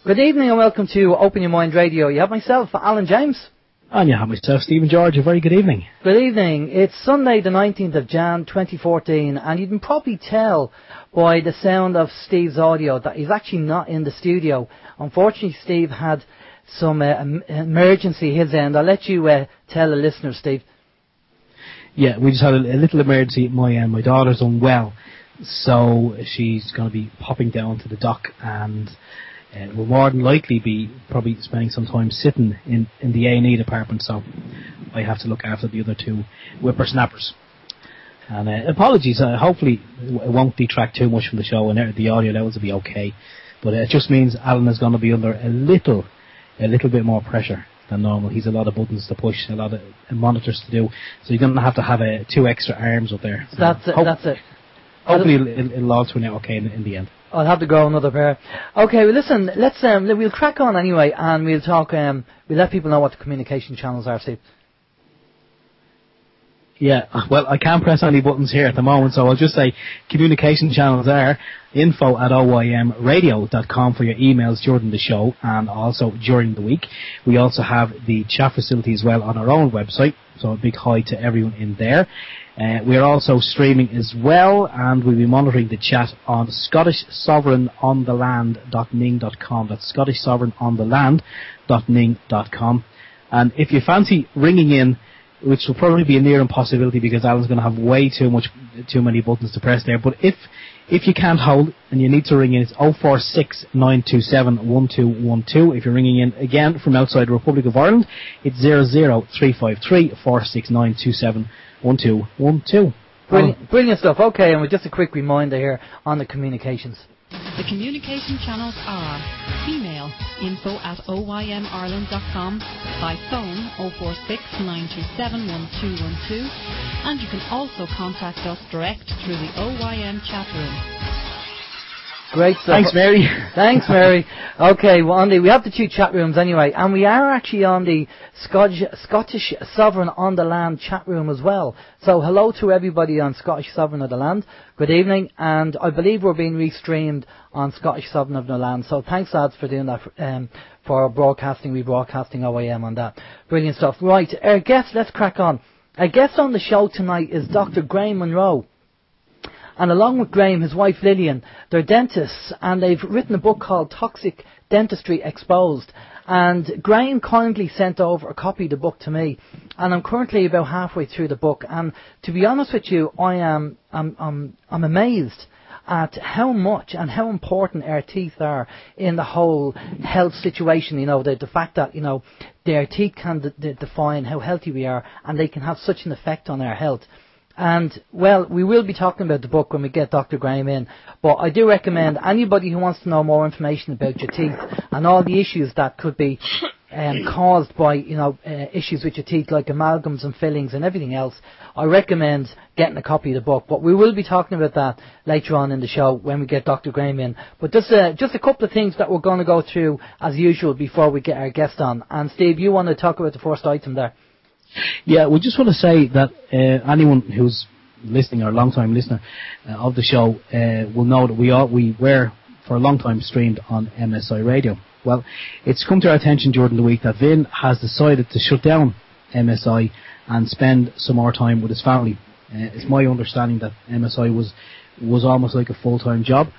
Good evening and welcome to Open Your Mind Radio. You have myself, Alan James. And you have myself, Stephen George. A very good evening. Good evening. It's Sunday the 19th of Jan 2014 and you can probably tell by the sound of Steve's audio that he's actually not in the studio. Unfortunately, Steve had some emergency his end. I'll let you tell the listeners, Steve. Yeah, we just had a little emergency. My daughter's unwell, so she's going to be popping down to the dock and will more than likely be probably spending some time sitting in the A&E department, so I have to look after the other two whippersnappers. And apologies, hopefully it won't detract too much from the show and the audio levels will be okay. But it just means Alan is going to be under a little bit more pressure than normal. He's a lot of buttons to push, a lot of monitors to do, so you're going to have 2 extra arms up there. So that's it. Hopefully it'll all turn out okay in the end. I'll have to grow another pair. Okay, well listen, we'll crack on anyway, and we'll talk. We'll let people know what the communication channels are, Steve. Yeah, well, I can't press any buttons here at the moment, so I'll just say communication channels are info@oymradio.com for your emails during the show and also during the week. We also have the chat facility as well on our own website, so a big hi to everyone in there. We are also streaming as well, and we'll be monitoring the chat on ScottishSovereignOnTheLand.ning.com. That's ScottishSovereignOnTheLand.ning.com. And if you fancy ringing in, which will probably be a near impossibility because Alan's going to have way too many buttons to press there, but if you can't hold and you need to ring in, it's 046 927 1212. If you're ringing in again from outside the Republic of Ireland, it's 00353 469 271212. Brilliant stuff. Okay, and with just a quick reminder here on the communications. The communication channels are email info@oymireland.com, by phone 046 927 1212, and you can also contact us direct through the OYM chat room. Great stuff. Thanks, Mary. Thanks, Mary. Okay, well, we have the 2 chat rooms anyway, and we are actually on the Scottish Sovereign on the Land chat room as well. So hello to everybody on Scottish Sovereign of the Land. Good evening, and I believe we're being restreamed on Scottish Sovereign of the Land. So thanks, lads, for doing that for rebroadcasting OYM on that. Brilliant stuff. Right, our guest, let's crack on. Our guest on the show tonight is Dr. Graeme Munro. And along with Graeme, his wife Lillian, they're dentists, and they've written a book called Toxic Dentistry Exposed. And Graeme kindly sent over a copy of the book to me, and I'm currently about halfway through the book. And to be honest with you, I'm amazed at how much and how important our teeth are in the whole health situation. You know, the fact that, you know, their teeth can define how healthy we are, and they can have such an effect on our health. And, well, we will be talking about the book when we get Dr. Graeme in, but I do recommend anybody who wants to know more information about your teeth and all the issues that could be caused by, you know, issues with your teeth like amalgams and fillings and everything else, I recommend getting a copy of the book. But we will be talking about that later on in the show when we get Dr. Graeme in. But just a couple of things that we're going to go through as usual before we get our guest on. And Steve, you want to talk about the first item there? Yeah, we just want to say that anyone who's listening or a long-time listener of the show will know that we were for a long time streamed on MSI Radio. Well, it's come to our attention during the week that Vin has decided to shut down MSI and spend some more time with his family. It's my understanding that MSI was almost like a full-time job,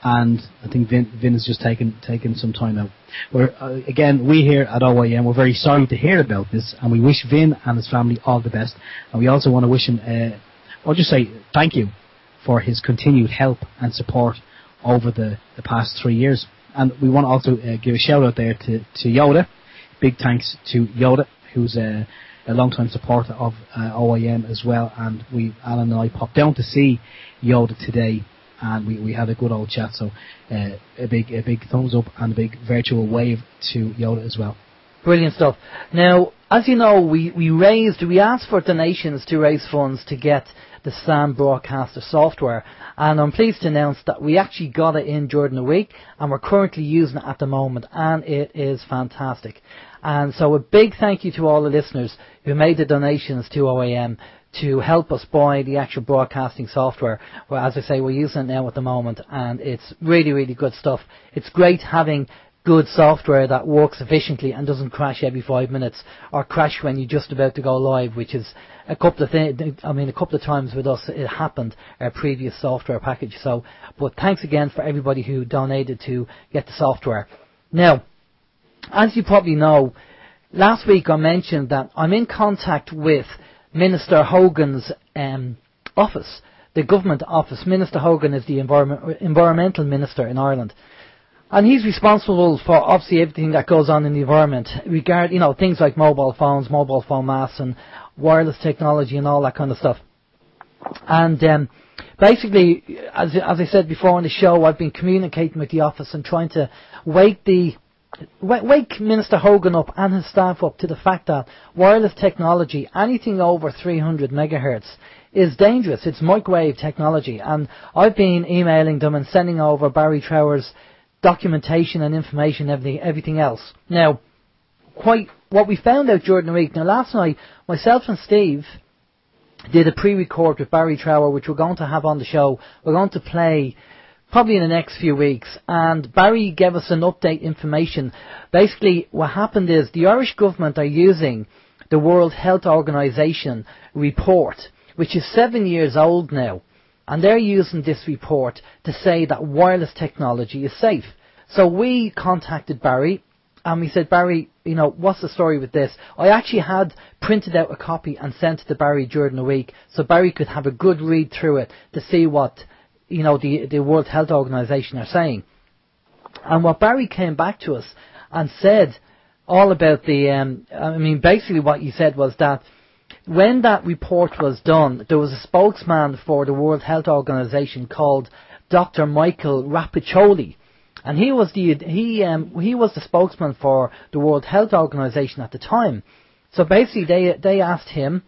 and I think Vin has just taken some time out. Again, we here at OYM, we're very sorry to hear about this, and we wish Vin and his family all the best. And we also want to wish him, I'll just say thank you for his continued help and support over the past 3 years. And we want to also give a shout out there to Yoda. Big thanks to Yoda, who's a long-time supporter of OYM as well. And Alan and I popped down to see Yoda today, and we had a good old chat. So a big thumbs up and a big virtual wave to Yoda as well. Brilliant stuff. Now, as you know, we asked for donations to raise funds to get the SAM broadcaster software, and I'm pleased to announce that we actually got it in during the week, and we're currently using it at the moment, and it is fantastic. And so a big thank you to all the listeners who made the donations to OYM to help us buy the actual broadcasting software. Well, as I say, we're using it now at the moment, and it's really, really good stuff. It's great having good software that works efficiently and doesn't crash every 5 minutes or crash when you're just about to go live, which is a couple of times with us it happened, our previous software package. So, but thanks again for everybody who donated to get the software. Now, as you probably know, last week I mentioned that I'm in contact with Minister Hogan's office, the government office. Minister Hogan is the environmental minister in Ireland. And he's responsible for obviously everything that goes on in the environment, things like mobile phones, mobile phone masts, and wireless technology and all that kind of stuff. And basically, as I said before on the show, I've been communicating with the office and trying to wake Minister Hogan up and his staff up to the fact that wireless technology, anything over 300 megahertz, is dangerous. It's microwave technology. And I've been emailing them and sending over Barry Trower's documentation and information, everything else. Now, what we found out during the week, now last night, myself and Steve did a pre-record with Barry Trower, which we're going to have on the show. We're going to play probably in the next few weeks, and Barry gave us an update information. Basically, what happened is the Irish government are using the World Health Organization report, which is 7 years old now. And they're using this report to say that wireless technology is safe. So we contacted Barry and we said, Barry, what's the story with this? I actually had printed out a copy and sent it to Barry during the week so Barry could have a good read through it to see what, the World Health Organization are saying. And what Barry came back to us and said all about basically what he said was that when that report was done, there was a spokesman for the World Health Organization called Dr. Michael Rapiccioli, and he was the spokesman for the World Health Organization at the time. So basically, they asked him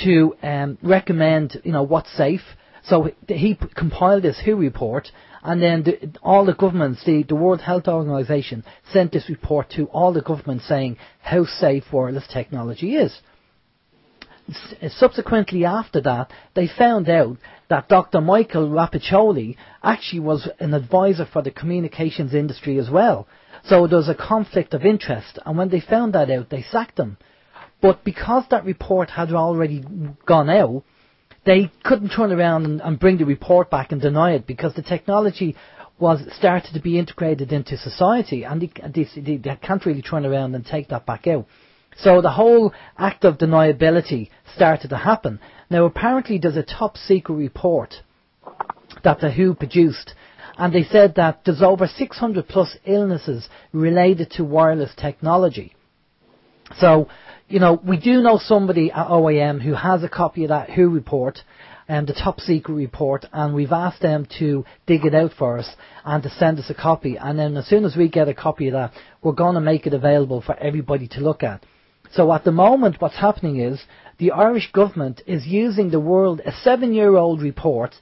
to recommend, what's safe. So he compiled this WHO report, and then all the governments, the World Health Organization, sent this report to all the governments saying how safe wireless technology is. Subsequently after that, they found out that Dr. Michael Rapiccioli actually was an advisor for the communications industry as well. So there was a conflict of interest, and when they found that out, they sacked him. But because that report had already gone out, they couldn't turn around and bring the report back and deny it, because the technology was started to be integrated into society, and they can't really turn around and take that back out. So the whole act of deniability started to happen. Now apparently there's a top secret report that the WHO produced, and they said that there's over 600 plus illnesses related to wireless technology. So, we do know somebody at OYM who has a copy of that WHO report, the top secret report, and we've asked them to dig it out for us and to send us a copy. And then as soon as we get a copy of that, we're going to make it available for everybody to look at. So at the moment, what's happening is the Irish government is using a 7-year-old report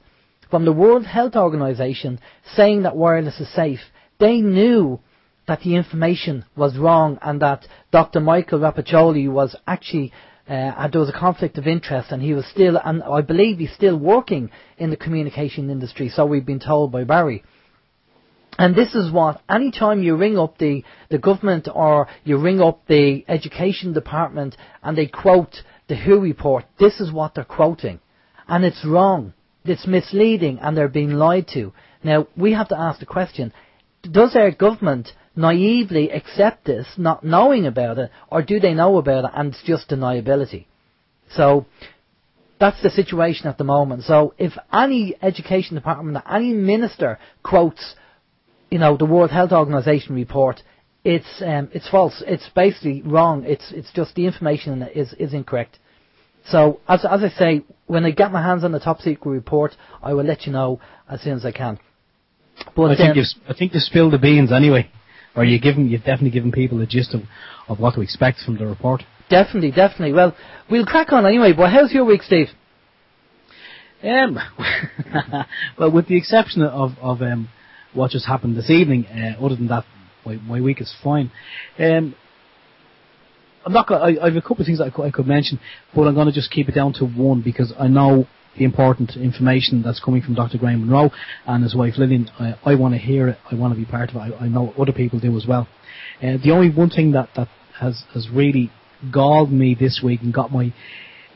from the World Health Organization saying that wireless is safe. They knew that the information was wrong and that Dr. Michael Rapiccioli was actually, there was a conflict of interest, and he was still, and I believe he's still working in the communication industry, so we've been told by Barry. And this is what, any time you ring up the government or you ring up the education department and they quote the WHO report, this is what they're quoting. And it's wrong. It's misleading, and they're being lied to. Now, we have to ask the question, does our government naively accept this, not knowing about it, or do they know about it and it's just deniability? So that's the situation at the moment. So if any education department, any minister quotes the World Health Organization report, it's false. It's basically wrong. It's just the information is incorrect. So as I say, when I get my hands on the top secret report, I will let you know as soon as I can. But I think you spilled the beans anyway, or you've definitely given people a gist of what to expect from the report. Definitely. Well, we'll crack on anyway. But how's your week, Steve? Well, with the exception of what just happened this evening, other than that, my week is fine. I have a couple of things that I could mention, but I'm going to just keep it down to one, because I know the important information that's coming from Dr. Graeme Munro and his wife Lillian. I want to hear it. I want to be part of it. I know other people do as well. The only one thing that has really galled me this week and got my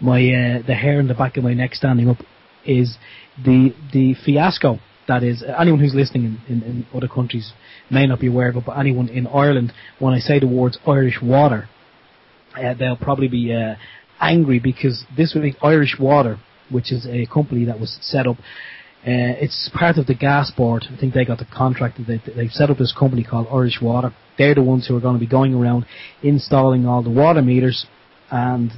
the hair in the back of my neck standing up is the fiasco that is. Anyone who's listening in other countries may not be aware of it, but anyone in Ireland, when I say the words Irish Water, they'll probably be angry, because this week Irish Water, which is a company that was set up, it's part of the gas board. I think they got the contract. They've set up this company called Irish Water. They're the ones who are going to be going around installing all the water meters and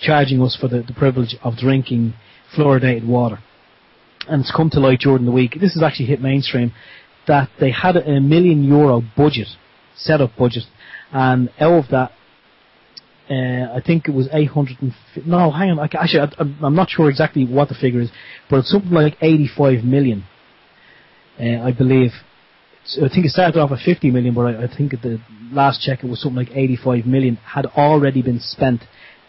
charging us for the privilege of drinking fluoridated water. And it's come to light during the week, this has actually hit mainstream, that they had a €1 million budget, set-up budget, and out of that, I think it was 850. No, hang on. I'm not sure exactly what the figure is, but it's something like 85 million. I believe. I think it started off at 50 million, but I think at the last check it was something like 85 million had already been spent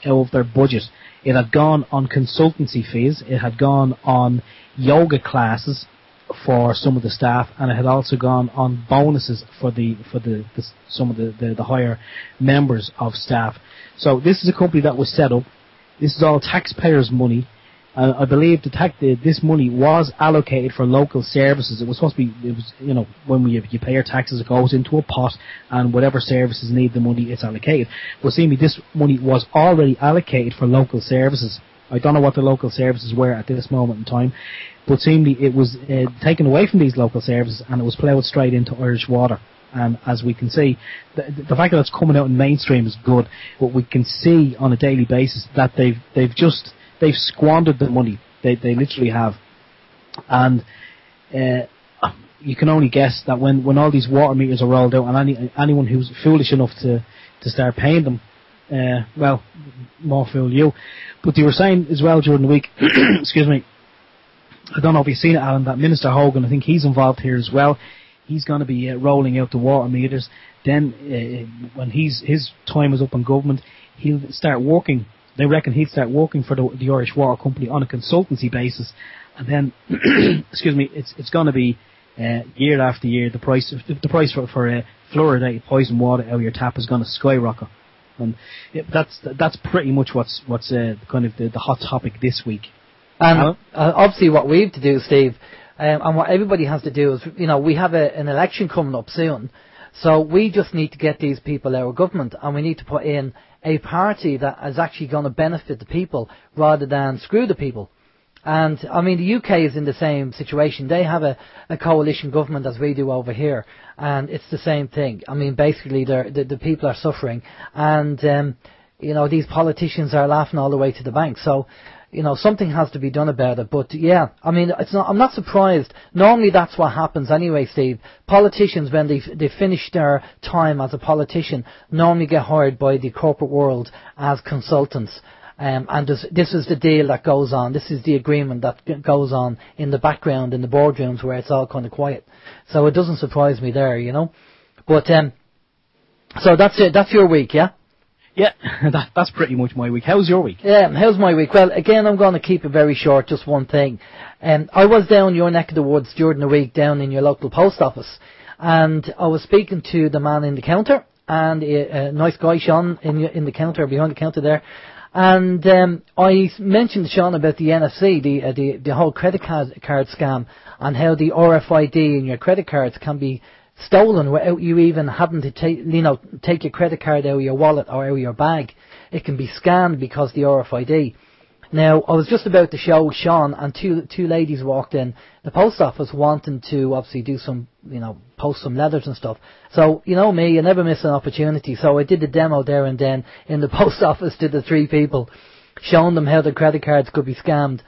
out of their budget. It had gone on consultancy fees. It had gone on yoga classes for some of the staff, and it had also gone on bonuses for some of the higher members of staff. So this is a company that was set up. This is all taxpayers' money. I believe this money was allocated for local services. It was supposed to be, when you pay your taxes, it goes into a pot, and whatever services need the money, it's allocated. But seemingly this money was already allocated for local services. I don't know what the local services were at this moment in time, but seemingly it was taken away from these local services, and it was ploughed straight into Irish Water. And as we can see, the fact that it's coming out in mainstream is good, but we can see on a daily basis that they've squandered the money. They literally have. And you can only guess that when all these water meters are rolled out, and anyone who's foolish enough to start paying them, well, more fool you. But they were saying as well during the week, excuse me, I don't know if you've seen it, Alan, that Minister Hogan, I think he's involved here as well. He's going to be rolling out the water meters. Then when his time is up in government, he'll start working. They reckon he'll start working for the Irish Water Company on a consultancy basis, and then, excuse me, it's going to be year after year the price for fluoridated poison water out of your tap is going to skyrocket, and that's pretty much what's kind of the hot topic this week. And obviously, what we have to do, Steve, and what everybody has to do is, we have an election coming up soon, so we just need to get these people out of government, and we need to put in a party that is actually going to benefit the people rather than screw the people. And, I mean, the UK is in the same situation. They have a coalition government as we do over here, and it's the same thing. I mean, basically, the people are suffering, and, these politicians are laughing all the way to the bank. So, something has to be done about it. But yeah, I mean, I'm not surprised. Normally that's what happens anyway, Steve. Politicians, when they finish their time as a politician, normally get hired by the corporate world as consultants. And this is the deal that goes on. This is the agreement that goes on in the background in the boardrooms where it's all kind of quiet. So it doesn't surprise me there, But so that's it. That's your week, yeah? Yeah, that's pretty much my week. How's your week? Yeah, how's my week? Well, again, I'm going to keep it very short, just one thing. I was down your neck of the woods during the week, down in your local post office, and I was speaking to the man in the counter, and a nice guy, Sean, in the counter, behind the counter there, and I mentioned to Sean about the NFC, the whole credit card scam, and how the RFID in your credit cards can be stolen without you even having to take your credit card out of your wallet or out of your bag. It can be scanned because the RFID. Now, I was just about to show Sean, and two ladies walked in the post office wanting to obviously do some, post some letters and stuff. So, me, you never miss an opportunity. So I did the demo there and then in the post office to the three people, showing them how their credit cards could be scammed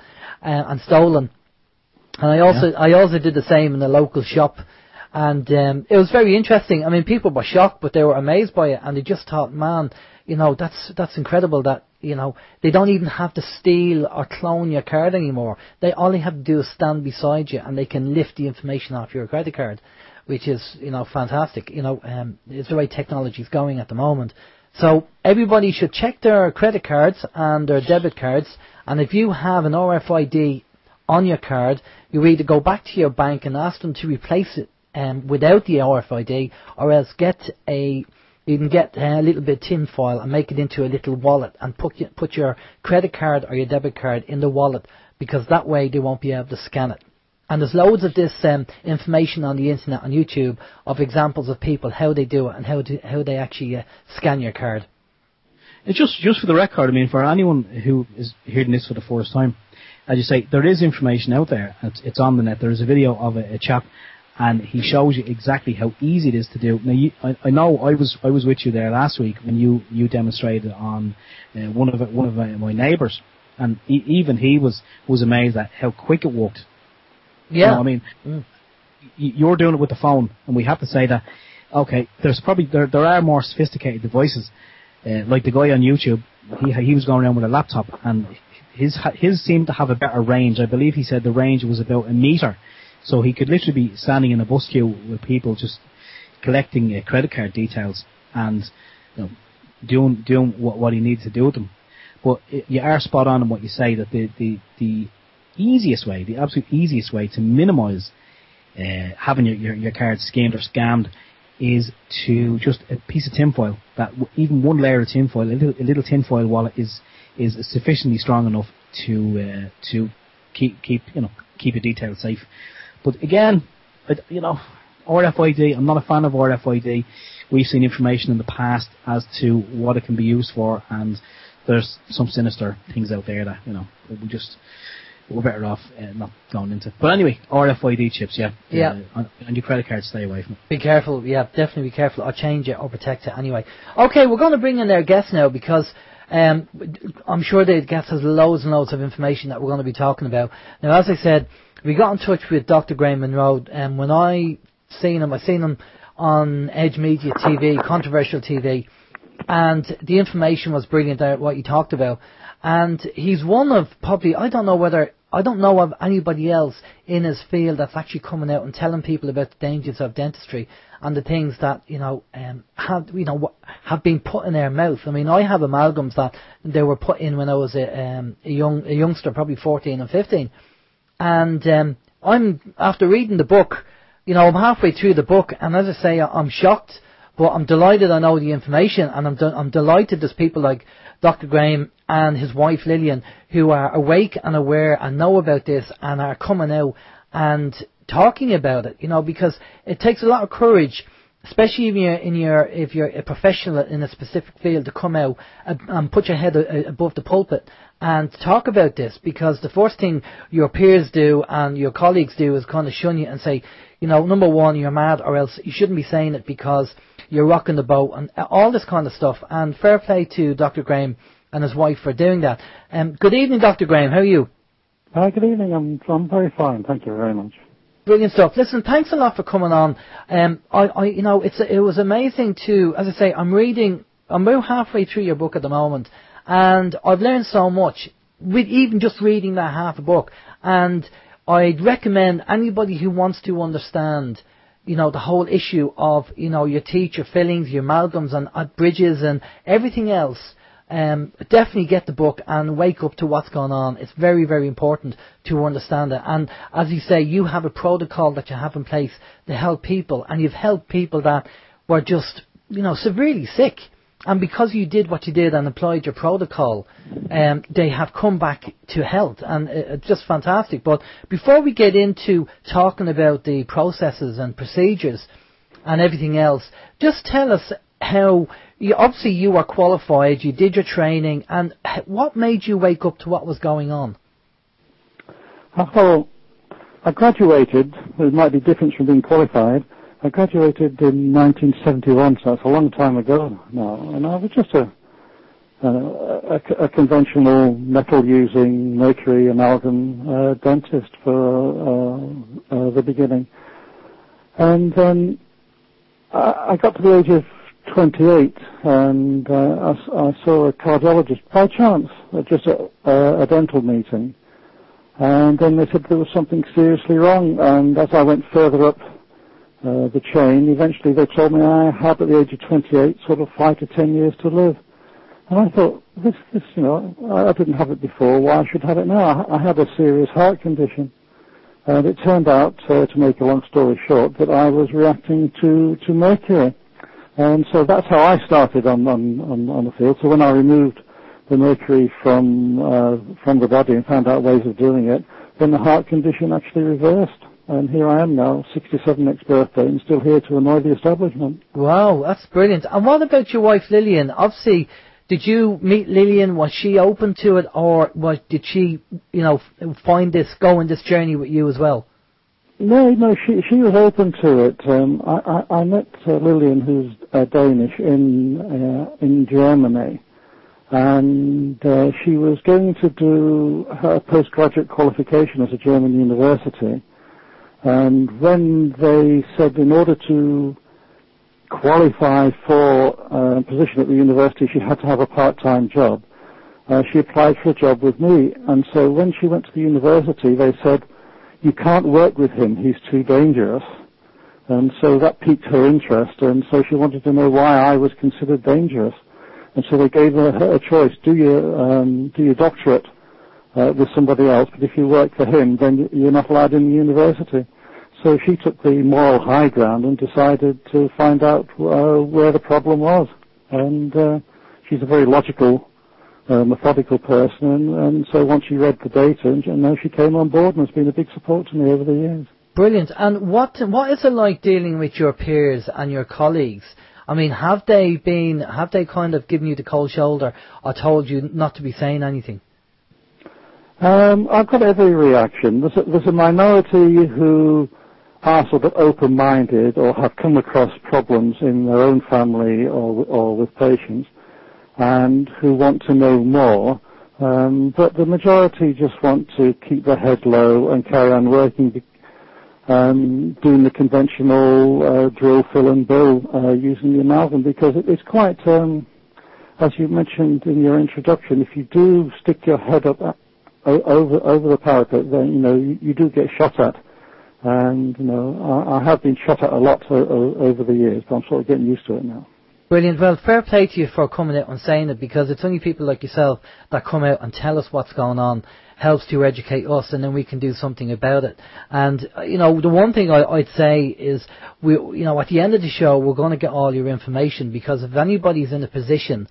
and stolen. And I also did the same in the local shop. And it was very interesting. I mean, people were shocked, but they were amazed by it, and they just thought, man, that's incredible that, they don't even have to steal or clone your card anymore. All they have to do is stand beside you, and they can lift the information off your credit card, which is, fantastic. It's the way technology is going at the moment. So everybody should check their credit cards and their debit cards, and if you have an RFID on your card, you either go back to your bank and ask them to replace it without the RFID, or else you can get a little bit of tin foil and make it into a little wallet and put your credit card or your debit card in the wallet, because that way they won't be able to scan it. And there's loads of this information on the internet, on YouTube, of examples of people, how they do it and how they actually scan your card. It's just for the record, I mean, for anyone who is hearing this for the first time, as you say, there is information out there. It's on the net. There is a video of a chap, and he shows you exactly how easy it is to do. Now, I know I was with you there last week when you demonstrated on one of my neighbours, and even he was amazed at how quick it worked. Yeah. You know, I mean, you're doing it with the phone, and we have to say that. Okay, there's probably there are more sophisticated devices, like the guy on YouTube. He was going around with a laptop, and his seemed to have a better range. I believe he said the range was about 1 metre. So he could literally be standing in a bus queue with people just collecting credit card details and, you know, doing what he needs to do with them. But you are spot on in what you say, that the easiest way, the absolute easiest way to minimise having your card skimmed or scammed is to just a piece of tinfoil. That even one layer of tinfoil, a little tinfoil wallet is sufficiently strong enough to keep your details safe. But again, you know, RFID, I'm not a fan of RFID. We've seen information in the past as to what it can be used for, and there's some sinister things out there that, you know, we're better off not going into. But anyway, RFID chips, yeah. On your credit card, stay away from it. Be careful, yeah, definitely be careful, or change it or protect it anyway. Okay, we're going to bring in their guests now, because I'm sure the guest has loads and loads of information that we're going to be talking about. Now, as I said, we got in touch with Dr. Graeme Munro, and when I seen him on Edge Media TV, controversial TV, and the information was brilliant there, what he talked about. And he's one of probably, I don't know of anybody else in his field that's actually coming out and telling people about the dangers of dentistry and the things that, you know, have been put in their mouth. I mean, I have amalgams that they were put in when I was a youngster, probably 14 and 15. And I'm, after reading the book, you know, I'm halfway through the book, and as I say, I'm shocked, but I'm delighted I know the information, and I'm delighted there's people like Dr. Graeme and his wife Lillian who are awake and aware and know about this and are coming out and talking about it, you know, because it takes a lot of courage, especially if you're a professional in a specific field, to come out and put your head above the pulpit and talk about this, because the first thing your peers do and your colleagues do is kind of shun you and say, you know, number one, you're mad, or else you shouldn't be saying it because you're rocking the boat, and all this kind of stuff. And fair play to Dr. Graeme and his wife for doing that. Good evening, Dr. Graeme. How are you? Hi, good evening. I'm very fine. Thank you very much. Brilliant stuff. Listen, thanks a lot for coming on. You know, it was amazing to, as I say, I'm about halfway through your book at the moment, and I've learned so much with even just reading that half a book. And I'd recommend anybody who wants to understand, you know, the whole issue of, you know, your teeth, your fillings, your amalgams and bridges and everything else, definitely get the book and wake up to what's going on. It's very, very important to understand it. And as you say, you have a protocol that you have in place to help people, and you've helped people that were just, you know, severely sick. And because you did what you did and applied your protocol, they have come back to health, and it's just fantastic. But before we get into talking about the processes and procedures and everything else, just tell us how, obviously you are qualified, you did your training, and what made you wake up to what was going on? Well, I graduated, it might be different from being qualified. I graduated in 1971, so that's a long time ago now, and I was just a conventional metal-using Mercury amalgam dentist for the beginning. And then I got to the age of 28, and I saw a cardiologist by chance, just at a dental meeting. And then they said there was something seriously wrong, and as I went further up the chain, eventually they told me I had, at the age of 28, sort of 5 to 10 years to live. And I thought, this, I didn't have it before, why I should have it now? I had a serious heart condition. And it turned out, to make a long story short, that I was reacting to mercury. And so that's how I started on the field. So when I removed the mercury from the body and found out ways of doing it, then the heart condition actually reversed. And here I am now, 67 next birthday, and still here to annoy the establishment. Wow, that's brilliant. And what about your wife Lillian? Obviously, did you meet Lillian? Was she open to it, or did she, find this, go on this journey with you as well? No, she was open to it. I met Lillian, who's Danish, in Germany, and she was going to do her postgraduate qualification at a German university. And when they said in order to qualify for a position at the university, she had to have a part-time job. She applied for a job with me, and so when she went to the university, they said, "You can't work with him, he's too dangerous." And so that piqued her interest, and so she wanted to know why I was considered dangerous. And so they gave her a choice: do your doctorate with somebody else, but if you work for him, then you're not allowed in the university. So she took the moral high ground and decided to find out where the problem was. And she's a very logical, methodical person, and so once she read the data, and now she came on board and has been a big support to me over the years. Brilliant. And what is it like dealing with your peers and your colleagues? I mean, have they kind of given you the cold shoulder or told you not to be saying anything? I've got every reaction. There's a minority who are sort of open-minded or have come across problems in their own family or with patients and who want to know more. But the majority just want to keep their head low and carry on working, doing the conventional drill, fill and bill using the amalgam, because it's quite, as you mentioned in your introduction, if you do stick your head up over the parapet, then, you do get shot at. And, I have been shot at a lot over the years, but I'm sort of getting used to it now. Brilliant. Well, fair play to you for coming out and saying it, because it's only people like yourself that come out and tell us what's going on, helps to educate us, and then we can do something about it. And, the one thing I'd say is, at the end of the show, we're going to get all your information, because if anybody's in a position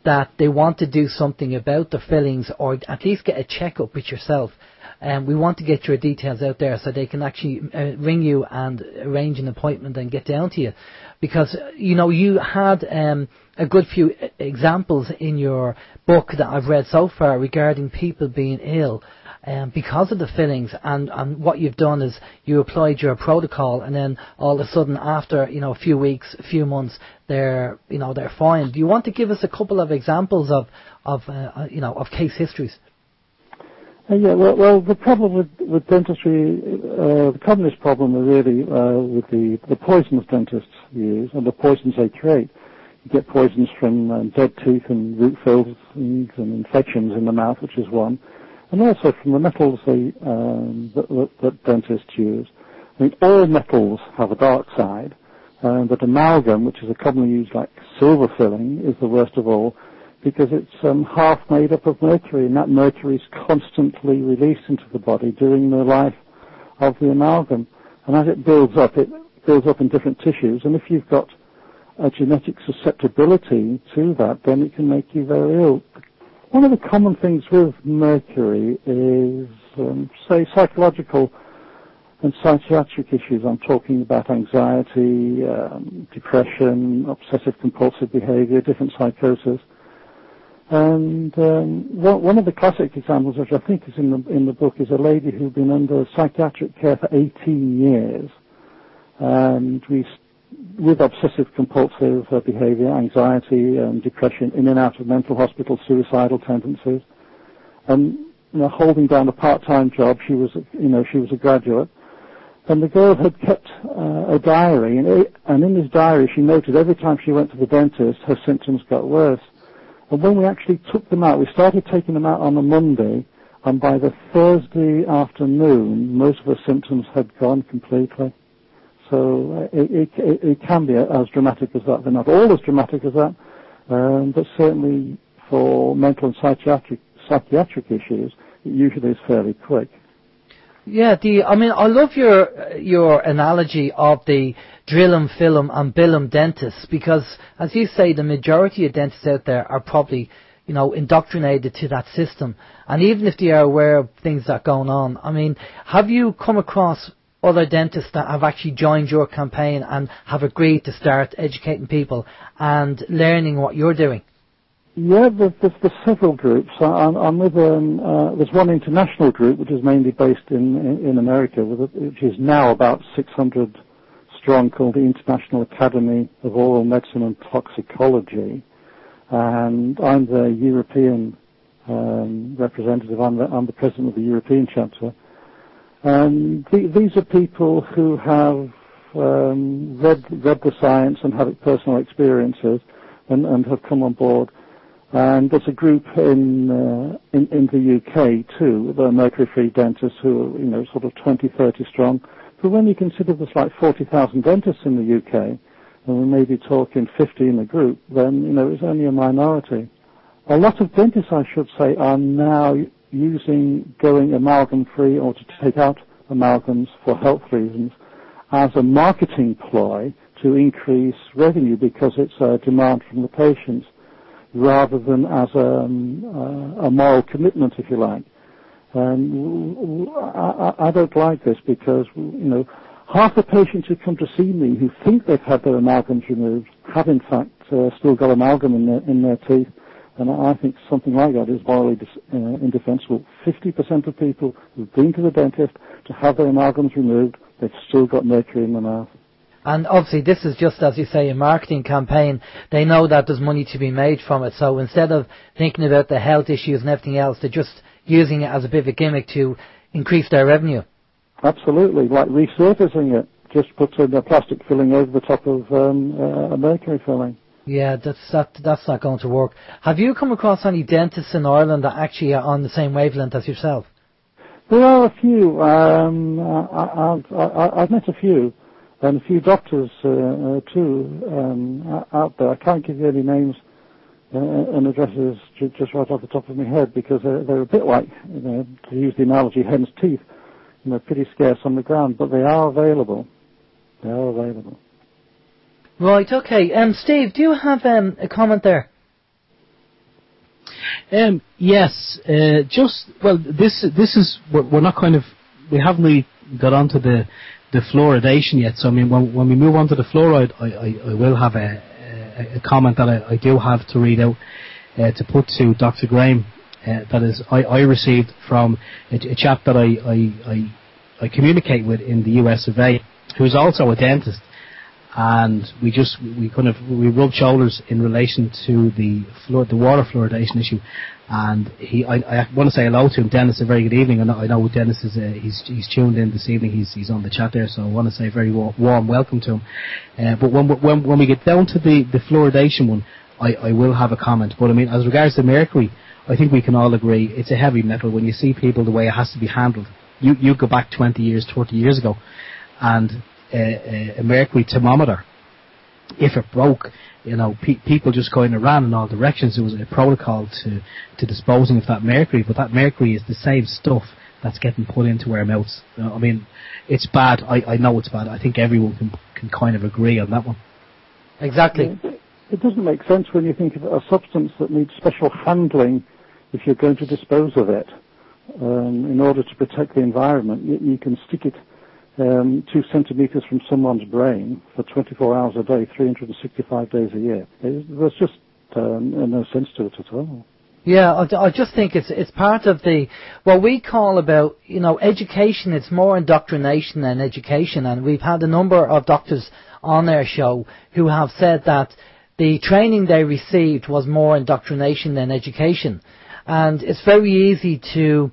that they want to do something about the fillings, or at least get a checkup with yourself, we want to get your details out there so they can actually ring you and arrange an appointment and get down to you. Because, you had a good few examples in your book that I've read so far regarding people being ill because of the fillings, and what you've done is you applied your protocol, and then all of a sudden after a few weeks, a few months, they're fine. Do you want to give us a couple of examples of case histories? Yeah, well, the problem with dentistry, the commonest problem is really with the poisons dentists use and the poisons they create. You get poisons from dead teeth and root fills and infections in the mouth, which is one, and also from the metals that dentists use. I mean, all metals have a dark side, but amalgam, which is a commonly used like silver filling, is the worst of all, because it's half made up of mercury, and that mercury is constantly released into the body during the life of the amalgam. And as it builds up in different tissues, and if you've got a genetic susceptibility to that, then it can make you very ill. One of the common things with mercury is, say, psychological and psychiatric issues. I'm talking about anxiety, depression, obsessive-compulsive behavior, different psychosis. And one of the classic examples, which I think is in the book, is a lady who'd been under psychiatric care for 18 years, and with obsessive-compulsive behavior, anxiety, depression, in and out of mental hospital, suicidal tendencies, and holding down a part-time job. She was a graduate, and the girl had kept a diary, and in this diary she noted every time she went to the dentist, her symptoms got worse. And when we actually took them out, we started taking them out on a Monday, and by the Thursday afternoon, most of the symptoms had gone completely. So it can be as dramatic as that. They're not all as dramatic as that, but certainly for mental and psychiatric issues, it usually is fairly quick. Yeah, I love your analogy of the drill 'em, fill 'em and bill 'em dentists, because, as you say, the majority of dentists out there are probably, indoctrinated to that system. And even if they are aware of things that are going on, have you come across other dentists that have actually joined your campaign and have agreed to start educating people and learning what you're doing? Yeah, there's several groups. I'm with there's one international group which is mainly based in America, which is now about 600 strong, called the International Academy of Oral Medicine and Toxicology, and I'm the European representative. I'm the president of the European chapter, and these are people who have read the science and have personal experiences and have come on board. And there's a group in the UK too, the Mercury-free dentists, who are, sort of 20, 30 strong. But when you consider there's like 40,000 dentists in the UK, and we may be talking 50 in the group, then, it's only a minority. A lot of dentists, I should say, are now going amalgam-free or to take out amalgams for health reasons as a marketing ploy to increase revenue, because it's a demand from the patients, rather than as a moral commitment, if you like. And I don't like this, because, half the patients who come to see me who think they've had their amalgams removed have in fact still got amalgam in their teeth, and I think something like that is morally indefensible. 50% of people who've been to the dentist to have their amalgams removed, they've still got mercury in their mouth. And obviously this is just, as you say, a marketing campaign. They know that there's money to be made from it, so instead of thinking about the health issues and everything else, they're just using it as a bit of a gimmick to increase their revenue. Absolutely, like resurfacing it. Just puts a plastic filling over the top of a mercury filling. Yeah, that's not going to work. Have you come across any dentists in Ireland that actually are on the same wavelength as yourself? There are a few. I've met a few. And a few doctors, too, out there. I can't give you any names and addresses just right off the top of my head, because they're a bit like, to use the analogy, hen's teeth, pretty scarce on the ground, but they are available. They are available. Right, okay. Steve, do you have a comment there? Yes. This is, we're not we haven't really got onto the fluoridation yet. So when we move on to the fluoride, I will have a comment that I do have to read out to put to Dr. Graeme. That is, I received from a chap that I communicate with in the US of A, who's also a dentist, and we rubbed shoulders in relation to the water fluoridation issue. And I want to say hello to him. Dennis, a very good evening. I know Dennis is he's tuned in this evening. He's on the chat there, so I want to say a very warm welcome to him. But when we get down to the fluoridation one, I will have a comment. But as regards to mercury, I think we can all agree it's a heavy metal. When you see people the way it has to be handled, you go back 20 years, 30 years ago, and a mercury thermometer, if it broke, people just going around in all directions. There was a protocol to disposing of that mercury, but that mercury is the same stuff that's getting put into our mouths. It's bad. I know it's bad. I think everyone can kind of agree on that one. Exactly. It doesn't make sense when you think of a substance that needs special handling if you're going to dispose of it. In order to protect the environment, you can stick it 2 centimeters from someone's brain for 24 hours a day, 365 days a year. There's just no sense to it at all. Yeah, I just think it's part of what we call about, education. It's more indoctrination than education, and we've had a number of doctors on our show who have said that the training they received was more indoctrination than education. And it's very easy to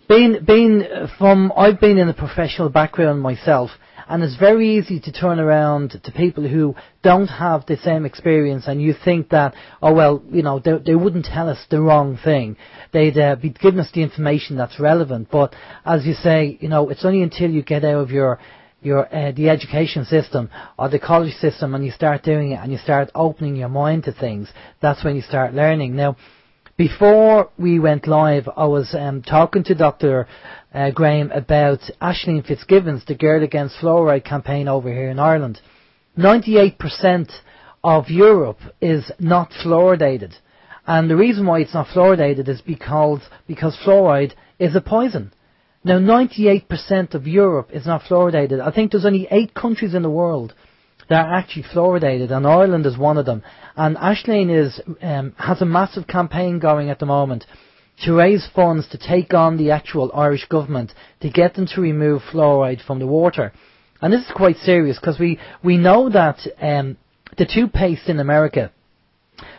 I've been in a professional background myself, and it's very easy to turn around to people who don't have the same experience, and you think that, they wouldn't tell us the wrong thing. They'd be giving us the information that's relevant. But as you say, it's only until you get out of your the education system or the college system, and you start doing it and you start opening your mind to things, that's when you start learning. Now, before we went live, I was talking to Dr. Graeme about Aisling Fitzgibbons, the Girl Against Fluoride campaign over here in Ireland. 98% of Europe is not fluoridated. And the reason why it's not fluoridated is because fluoride is a poison. Now, 98% of Europe is not fluoridated. I think there's only 8 countries in the world that are actually fluoridated, and Ireland is one of them. And Aisling has a massive campaign going at the moment to raise funds to take on the actual Irish government to get them to remove fluoride from the water. And this is quite serious, because we know that the toothpaste in America,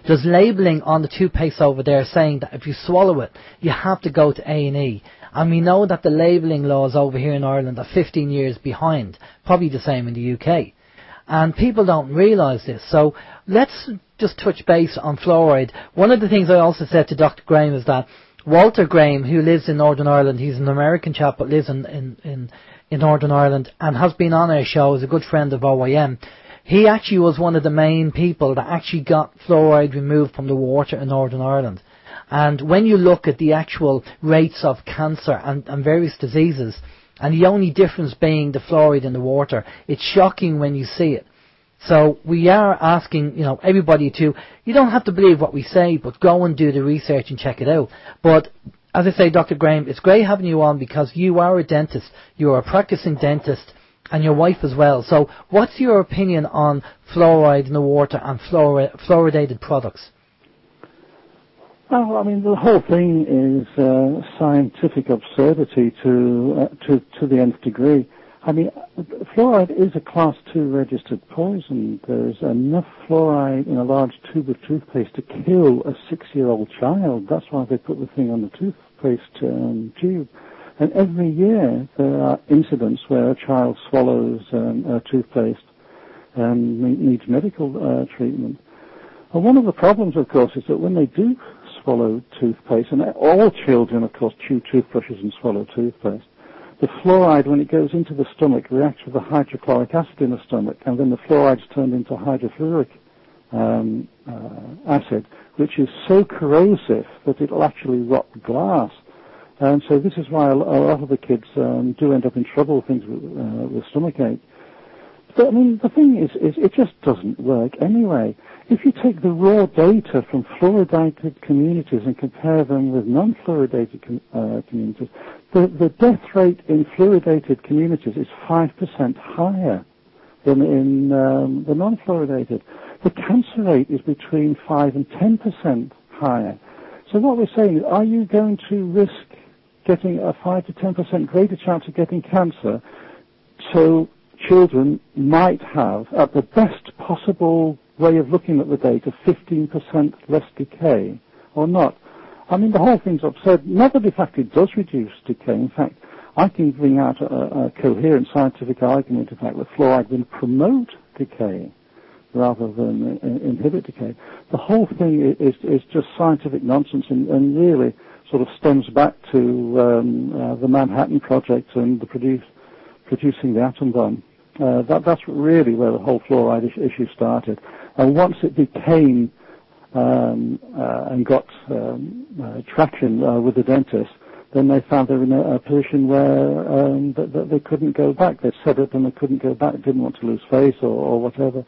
there's labelling on the toothpaste over there saying that if you swallow it, you have to go to A&E. And we know that the labelling laws over here in Ireland are 15 years behind, probably the same in the UK. And people don't realise this. So let's just touch base on fluoride. One of the things I also said to Dr. Graeme is that Walter Graeme, who lives in Northern Ireland, he's an American chap but lives in Northern Ireland and has been on our show, is a good friend of OYM. He actually was one of the main people that actually got fluoride removed from the water in Northern Ireland. And when you look at the actual rates of cancer and various diseases, and the only difference being the fluoride in the water, it's shocking when you see it. So we are asking, everybody to, you don't have to believe what we say, but go and do the research and check it out. But as I say, Dr. Graeme, it's great having you on because you are a dentist, you're a practicing dentist, and your wife as well. So what's your opinion on fluoride in the water and fluoridated products? Well, I mean, the whole thing is scientific absurdity to the nth degree. I mean, fluoride is a Class 2 registered poison. There's enough fluoride in a large tube of toothpaste to kill a 6-year-old child. That's why they put the thing on the toothpaste tube. And every year there are incidents where a child swallows toothpaste and needs medical treatment. And one of the problems, of course, is that when they do swallow toothpaste, and all children, of course, chew toothbrushes and swallow toothpaste, the fluoride, when it goes into the stomach, reacts with the hydrochloric acid in the stomach, and then the fluoride's turned into hydrofluoric acid, which is so corrosive that it'll actually rot the glass. And so this is why a lot of the kids do end up in trouble, things with stomachache. But I mean, the thing is it just doesn't work anyway. If you take the raw data from fluoridated communities and compare them with non-fluoridated communities, the death rate in fluoridated communities is 5% higher than in the non-fluoridated. The cancer rate is between 5 and 10% higher. So what we're saying is, are you going to risk getting a 5 to 10% greater chance of getting cancer, so children might have, at the best possible way of looking at the data, 15% less decay, or not? I mean, the whole thing's absurd. Not that, in fact, it does reduce decay. In fact, I can bring out a coherent scientific argument, in fact, that fluoride will promote decay rather than inhibit decay. The whole thing is just scientific nonsense and really sort of stems back to the Manhattan Project and the producing the atom bomb. That's really where the whole fluoride issue started. And once it became and got traction with the dentists, then they found they were in a position where that they couldn't go back. They'd said it and they couldn't go back, didn't want to lose face or whatever.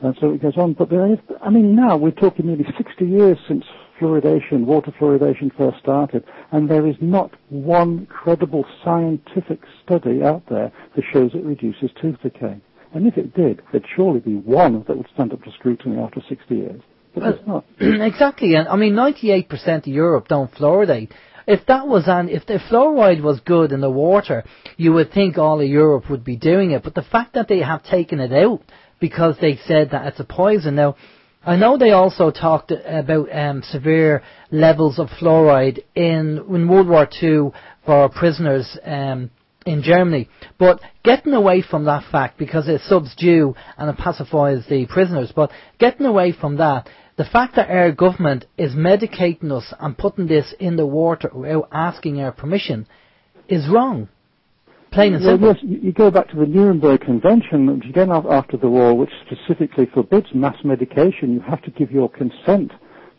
And so it goes on. But there is, I mean, now we're talking nearly 60 years since fluoridation, water fluoridation first started, and there is not one credible scientific study out there that shows it reduces tooth decay. And if it did, there'd surely be one that would stand up to scrutiny after 60 years. But it's not. Exactly. And I mean, 98% of Europe don't fluoridate. If the fluoride was good in the water, you would think all of Europe would be doing it. But the fact that they have taken it out because they said that it's a poison. Now, I know they also talked about severe levels of fluoride in World War II for prisoners in Germany. But getting away from that fact, because it subdues and it pacifies the prisoners, but getting away from that, the fact that our government is medicating us and putting this in the water without asking our permission is wrong. Plain and simple. Yes, you go back to the Nuremberg Convention, which again after the war, which specifically forbids mass medication. You have to give your consent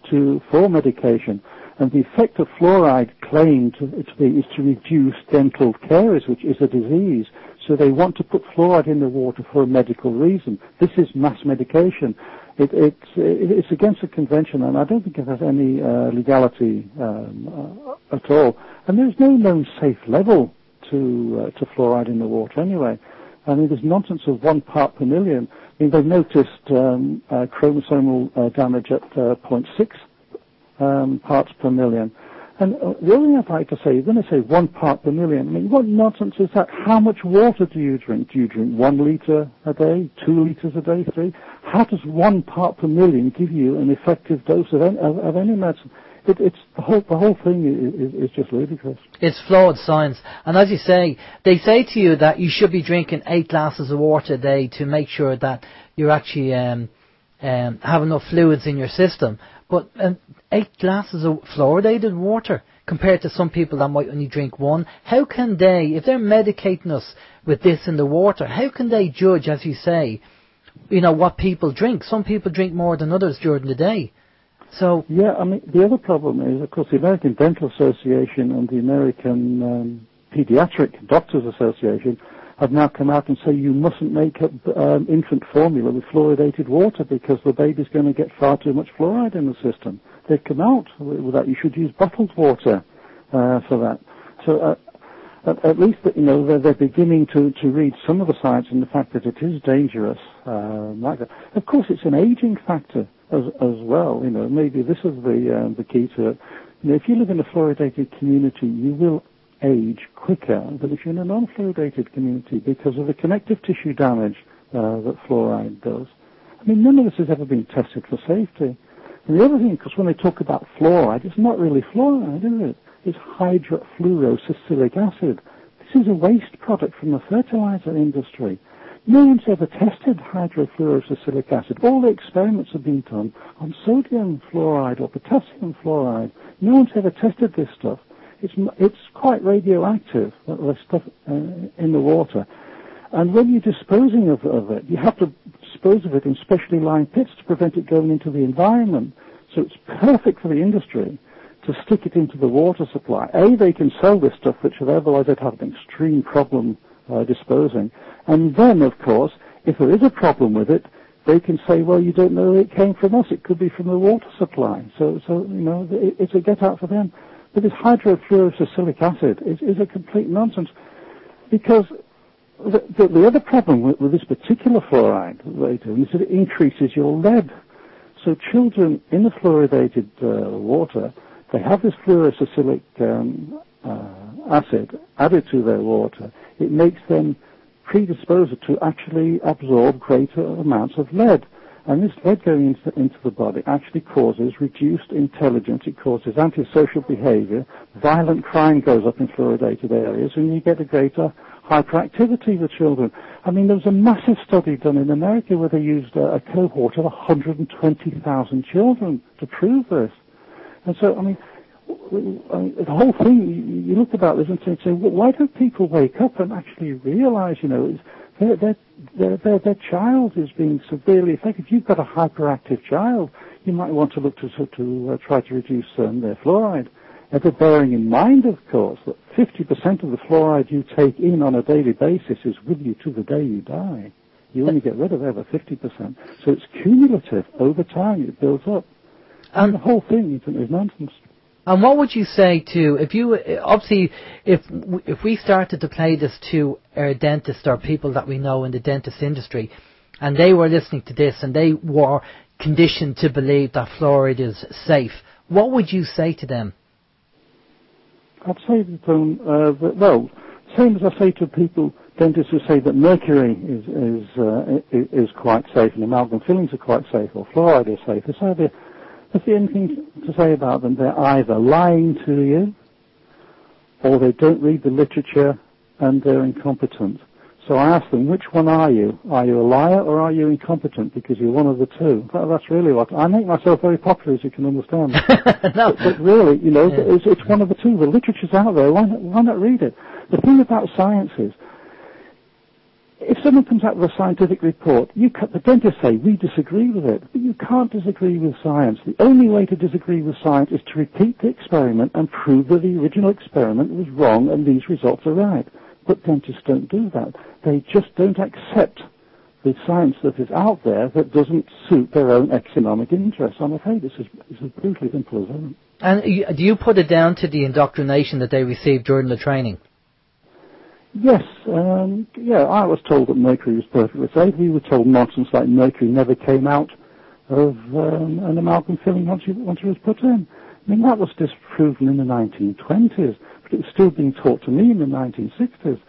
for medication. And the effect of fluoride claimed to be is to reduce dental caries, which is a disease. So they want to put fluoride in the water for a medical reason. This is mass medication. It's against the convention, and I don't think it has any legality at all. And there's no known safe level to fluoride in the water anyway. I mean, there's nonsense of 1 part per million. I mean, they've noticed chromosomal damage at 0.6 parts per million. And the other thing I'd like to say, you're going to say 1 part per million. I mean, what nonsense is that? How much water do you drink? Do you drink 1 litre a day, 2 litres a day, 3? How does 1 part per million give you an effective dose of any medicine? The whole thing is just ludicrous. It's flawed science. And as you say, they say to you that you should be drinking 8 glasses of water a day to make sure that you actually have enough fluids in your system. But 8 glasses of fluoridated water compared to some people that might only drink 1, how can they, if they're medicating us with this in the water, how can they judge, as you say, what people drink? Some people drink more than others during the day. So yeah, I mean, the other problem is, of course, the American Dental Association and the American Pediatric Doctors Association have now come out and say you mustn't make up infant formula with fluoridated water because the baby's going to get far too much fluoride in the system. They've come out with that. You should use bottled water for that. So at least they're beginning to read some of the science and the fact that it is dangerous like that. Of course, it's an aging factor as well. Maybe this is the key to it. If you live in a fluoridated community, you will age quicker than if you're in a non-fluoridated community because of the connective tissue damage that fluoride does. I mean, none of this has ever been tested for safety. And the other thing, because when they talk about fluoride, it's not really fluoride, is it? It's hydrofluorosilic acid. This is a waste product from the fertilizer industry. No one's ever tested hydrofluorosilic acid. All the experiments have been done on sodium fluoride or potassium fluoride. No one's ever tested this stuff. It's quite radioactive, the stuff in the water. And when you're disposing of it, you have to dispose of it in specially lined pits to prevent it going into the environment. So it's perfect for the industry to stick it into the water supply. They can sell this stuff, which otherwise they'd have an extreme problem disposing. And then, of course, if there is a problem with it, they can say, well, you don't know it came from us. It could be from the water supply. So it's a get out for them. But this hydrofluorosilic acid is a complete nonsense because the other problem with this particular fluoride that they do is that it increases your lead. So children in the fluoridated water, they have this fluorosilic acid added to their water. It makes them predisposed to actually absorb greater amounts of lead. And this lead going into the body actually causes reduced intelligence. It causes antisocial behavior. Violent crime goes up in fluoridated areas, and you get a greater hyperactivity with children. I mean, there was a massive study done in America where they used a cohort of 120,000 children to prove this. And so, I mean, the whole thing, you look about this and say, well, why don't people wake up and actually realize, their child is being severely affected. If you've got a hyperactive child, you might want to look to try to reduce their fluoride. But bearing in mind, of course, that 50% of the fluoride you take in on a daily basis is with you to the day you die. You only get rid of over 50%. So it's cumulative. Over time, it builds up. And the whole thing is nonsense. And what would you say to, if we started to play this to our dentists or people that we know in the dentist industry, and they were listening to this and they were conditioned to believe that fluoride is safe, what would you say to them? I'd say to them, same as I say to people, dentists who say that mercury is quite safe and amalgam fillings are quite safe or fluoride is safe. If there's anything to say about them, they're either lying to you or they don't read the literature and they're incompetent. So I ask them, which one are you? Are you a liar or are you incompetent? Because you're one of the two. That's really what... I make myself very popular, as you can understand. No. But really, it's one of the two. The literature's out there. Why not read it? The thing about science is, if someone comes out with a scientific report, the dentists say, we disagree with it. But you can't disagree with science. The only way to disagree with science is to repeat the experiment and prove that the original experiment was wrong and these results are right. But dentists don't do that. They just don't accept the science that is out there that doesn't suit their own economic interests. I'm afraid it's as brutally simple as that. And do you put it down to the indoctrination that they received during the training? Yes, I was told that mercury was perfectly safe. We were told nonsense like mercury never came out of an amalgam filling once it was put in. I mean, that was disproven in the 1920s, but it was still being taught to me in the 1960s.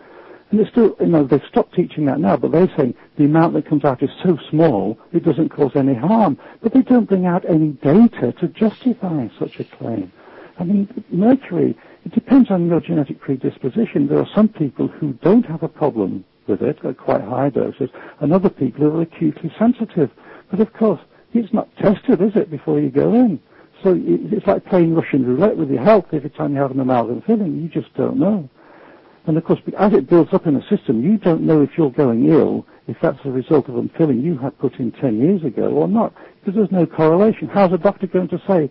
And it's still, they've stopped teaching that now, but they're saying the amount that comes out is so small, it doesn't cause any harm. But they don't bring out any data to justify such a claim. I mean, mercury, it depends on your genetic predisposition. There are some people who don't have a problem with it at quite high doses, and other people who are acutely sensitive. But of course, it's not tested, is it, before you go in? So it's like playing Russian roulette with your health every time you have an amalgam filling. You just don't know. And of course, as it builds up in the system, you don't know if you're going ill, if that's a result of a filling you had put in 10 years ago or not, because there's no correlation. How's a doctor going to say,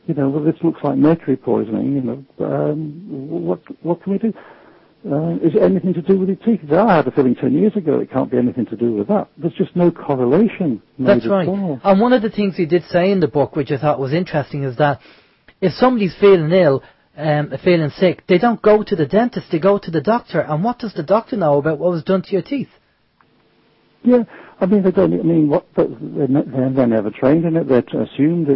well, this looks like mercury poisoning, what can we do? Is it anything to do with your teeth? I had a filling 10 years ago, it can't be anything to do with that. There's just no correlation. That's right. And one of the things you did say in the book, which I thought was interesting, is that if somebody's feeling ill, feeling sick, they don't go to the dentist, they go to the doctor. And what does the doctor know about what was done to your teeth? Yeah, I mean, they're never trained in it. They're assumed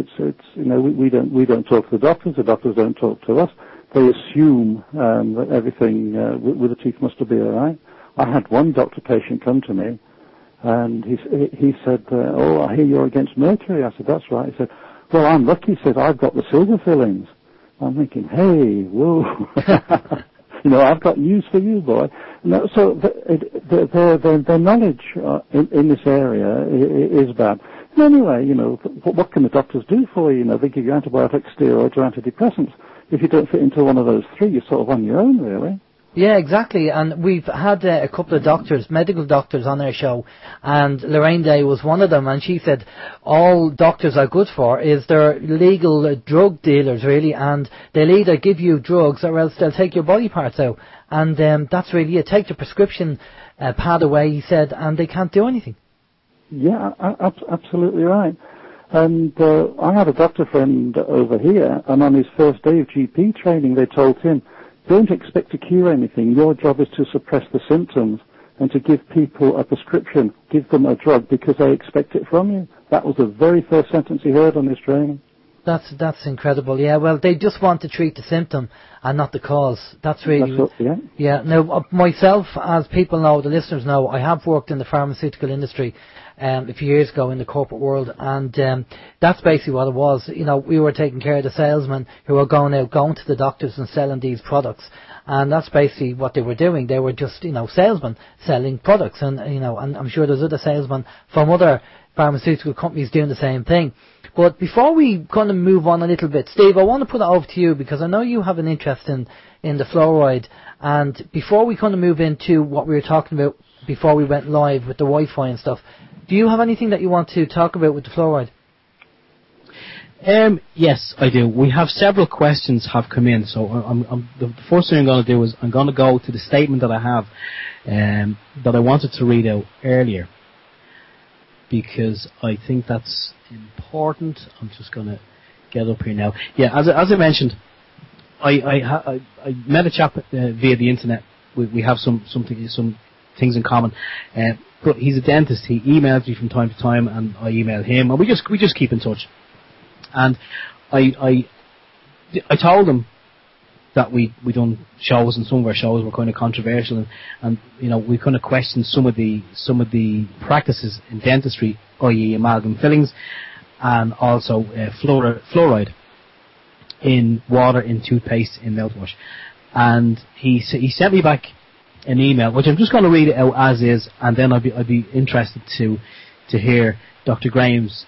we don't talk to the doctors don't talk to us. They assume that everything with the teeth must be all right. I had one doctor patient come to me, and he said, I hear you're against mercury. I said, that's right. He said, well, I'm lucky. He said, I've got the silver fillings. I'm thinking, hey, whoa, I've got news for you, boy. No, so their knowledge in this area is bad. And anyway, what can the doctors do for you? They give you antibiotics, steroids, or antidepressants. If you don't fit into one of those three, you're sort of on your own, really. Yeah, exactly. And we've had a couple of doctors, medical doctors on our show, and Lorraine Day was one of them, and she said all doctors are good for is they're legal drug dealers, really, and they'll either give you drugs or else they'll take your body parts out. And that's really it. Take the prescription pad away, he said, and they can't do anything. Yeah, absolutely right. And I had a doctor friend over here, and on his first day of GP training, they told him, don't expect to cure anything. Your job is to suppress the symptoms and to give people a prescription, give them a drug because they expect it from you. That was the very first sentence he heard on his training. That's incredible. Yeah, well, they just want to treat the symptom and not the cause. That's really... Yeah. Now, myself, as people know, the listeners know, I have worked in the pharmaceutical industry a few years ago in the corporate world, and that's basically what it was. We were taking care of the salesmen who were going to the doctors and selling these products, and that's basically what they were doing. They were just, salesmen selling products, and and I'm sure there's other salesmen from other pharmaceutical companies doing the same thing. But before we kind of move on a little bit, Steve, I want to put it over to you because I know you have an interest in the fluoride, and before we kind of move into what we were talking about before we went live with the Wi-Fi and stuff, do you have anything that you want to talk about with the fluoride? Yes, I do. We have several questions have come in, so the first thing I'm going to do is I'm going to go to the statement that I have that I wanted to read out earlier because I think that's important. I'm just going to get up here now. Yeah, as I mentioned, I met a chap via the internet. We have some things in common. But he's a dentist. He emails me from time to time, and I email him, and we just keep in touch. And I told him that we done shows, and some of our shows were kind of controversial, and we kind of questioned some of the practices in dentistry, i.e. amalgam fillings, and also fluoride in water, in toothpaste, in mouthwash. And he sent me back an email, which I'm just going to read it out as is, and then I'd be interested to hear Dr. Graeme's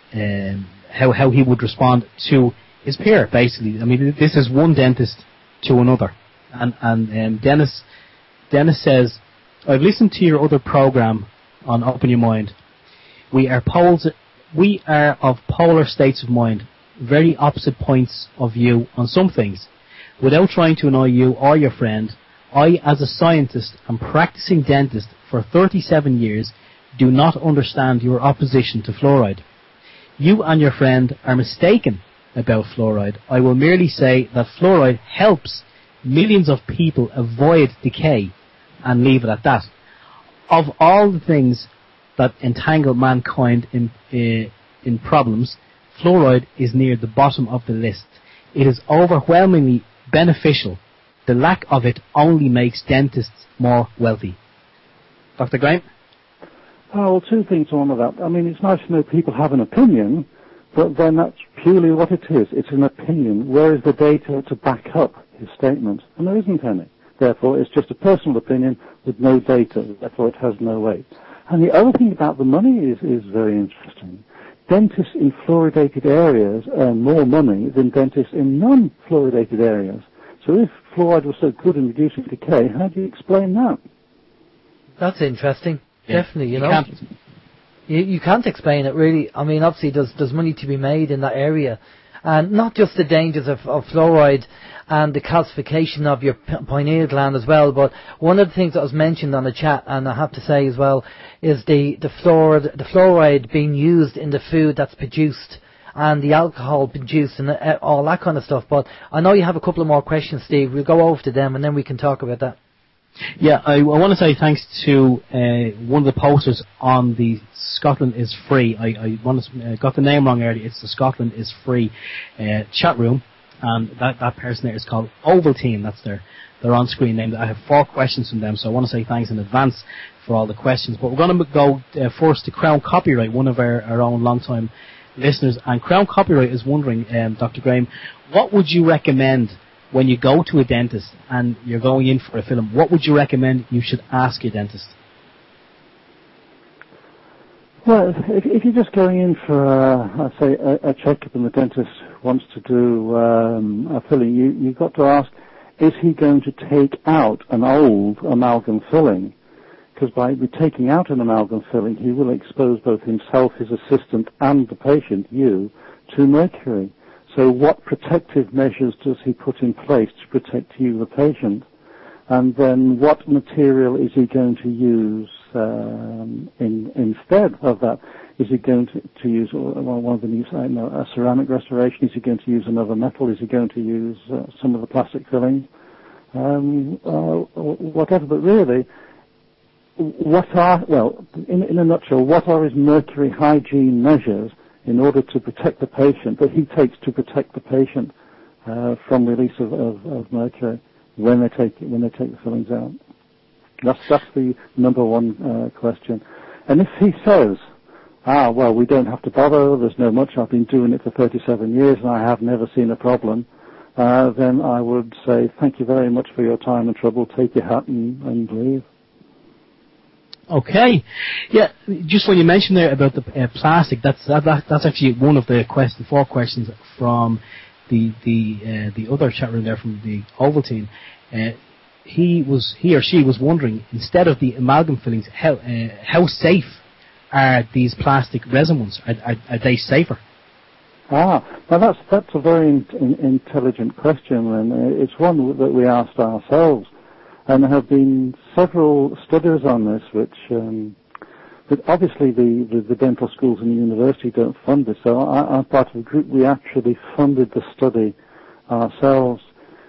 how he would respond to his peer. Basically, I mean, this is one dentist to another, and Dennis says, I've listened to your other program on Open Your Mind. We are of polar states of mind, very opposite points of view on some things. Without trying to annoy you or your friend, I, as a scientist and practicing dentist for 37 years, do not understand your opposition to fluoride. You and your friend are mistaken about fluoride. I will merely say that fluoride helps millions of people avoid decay and leave it at that. Of all the things that entangle mankind in problems, fluoride is near the bottom of the list. It is overwhelmingly beneficial. The lack of it only makes dentists more wealthy. Dr. Graeme? Oh, well, two things on that. I mean, it's nice to know people have an opinion, but then that's purely what it is. It's an opinion. Where is the data to back up his statement? And there isn't any. Therefore, it's just a personal opinion with no data. Therefore, it has no weight. And the other thing about the money is very interesting. Dentists in fluoridated areas earn more money than dentists in non-fluoridated areas. So if fluoride was so good in reducing decay, how do you explain that? That's interesting. Yeah. Definitely, you can't explain it really. I mean, obviously there's money to be made in that area, and not just the dangers of fluoride and the calcification of your pineal gland as well, but one of the things that was mentioned on the chat, and I have to say as well, is the fluoride being used in the food that's produced and the alcohol produced and all that kind of stuff. But I know you have a couple of more questions, Steve. We'll go over to them and then we can talk about that. Yeah, I want to say thanks to one of the posters on the Scotland is Free. I got the name wrong earlier. It's the Scotland is Free chat room, and that person there is called Ovaltine. That's their on-screen name. I have 4 questions from them, so I want to say thanks in advance for all the questions. But we're going to go first to Crown Copyright, one of our own long-time listeners. And Crown Copyright is wondering, Dr. Graeme, what would you recommend when you go to a dentist and you're going in for a film? What would you recommend you should ask your dentist? Well, if you're just going in for, a checkup and the dentist wants to do a filling, you've got to ask, is he going to take out an old amalgam filling? Because by taking out an amalgam filling, he will expose both himself, his assistant, and the patient, you, to mercury. So what protective measures does he put in place to protect you, the patient? And then what material is he going to use instead of that? Is he going to use one of the new, a ceramic restoration? Is he going to use another metal? Is he going to use some of the plastic fillings? Whatever, but really, in a nutshell, what are his mercury hygiene measures in order to protect the patient, that he takes to protect the patient from release of mercury when they take the fillings out? That's the number one question. And if he says, we don't have to bother, there's no much, I've been doing it for 37 years and I have never seen a problem, then I would say, thank you very much for your time and trouble, take your hat and leave. Okay, yeah. Just when you mentioned there about the plastic, that's actually one of the 4 questions from the other chat room there from the Ovaltine. He or she was wondering, instead of the amalgam fillings, how safe are these plastic resin ones? Are they safer? Well, that's a very intelligent question, and it's one that we asked ourselves. And there have been several studies on this, which obviously the dental schools and the university don't fund this. So I'm part of a group. We actually funded the study ourselves,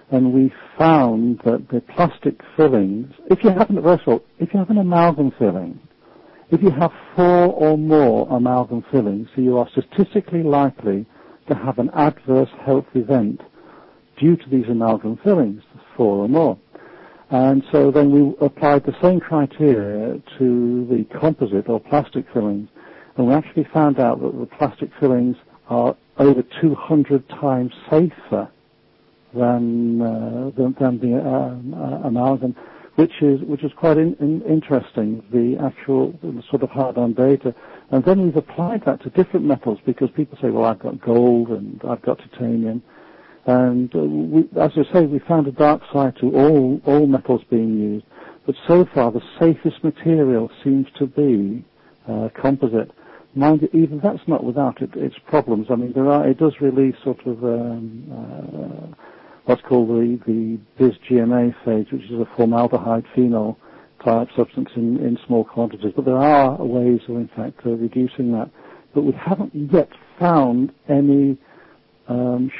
and we found that the plastic fillings, if you have an amalgam filling, if you have 4 or more amalgam fillings, so you are statistically likely to have an adverse health event due to these amalgam fillings, 4 or more. And so then we applied the same criteria to the composite or plastic fillings, and we actually found out that the plastic fillings are over 200 times safer than the amalgam, which is quite interesting. The actual sort of hard-on data, and then we've applied that to different metals because people say, well, I've got gold and I've got titanium. And as I say, we found a dark side to all metals being used. But so far, the safest material seems to be composite. Mind you, even that's not without its problems. I mean, it does release sort of what's called the bis-GMA phase, which is a formaldehyde phenol type substance in small quantities. But there are ways of, in fact, reducing that. But we haven't yet found any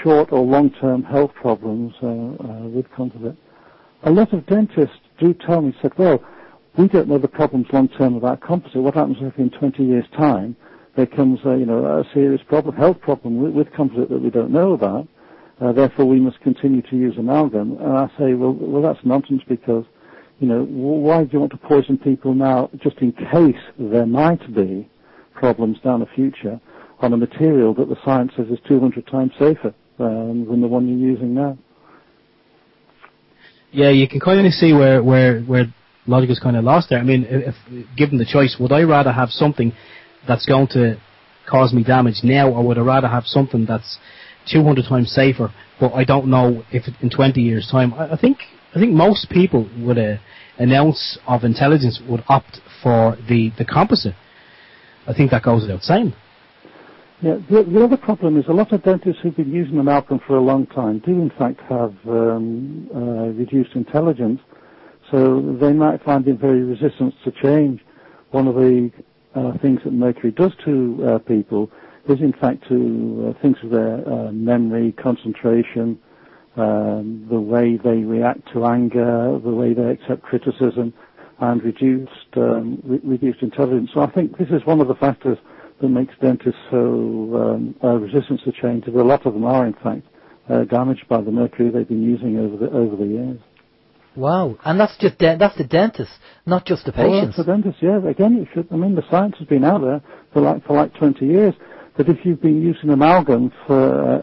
short or long-term health problems with composite. A lot of dentists do tell me, said, well, we don't know the problems long-term about composite. What happens if in 20 years' time there comes a serious problem, health problem with composite that we don't know about? Therefore, we must continue to use amalgam. And I say, well, that's nonsense, because, why do you want to poison people now just in case there might be problems down the future on a material that the science says is 200 times safer than the one you're using now? Yeah, you can kind of see where logic is kind of lost there. I mean, if given the choice, would I rather have something that's going to cause me damage now, or would I rather have something that's 200 times safer, but I don't know if in 20 years' time? I think most people with an ounce of intelligence would opt for the composite. I think that goes without saying. Yeah, the other problem is a lot of dentists who've been using amalgam for a long time do in fact have reduced intelligence, so they might find it very resistant to change. One of the things that Mercury does to people is in fact to things of their memory, concentration, the way they react to anger, the way they accept criticism, and reduced intelligence. So I think this is one of the factors that makes dentists so resistant to change. A lot of them are, in fact, damaged by the mercury they've been using over the years. Wow, and that's the dentist, not just the patients. That's the dentist, yeah. Again, the science has been out there for like 20 years, that if you've been using amalgam for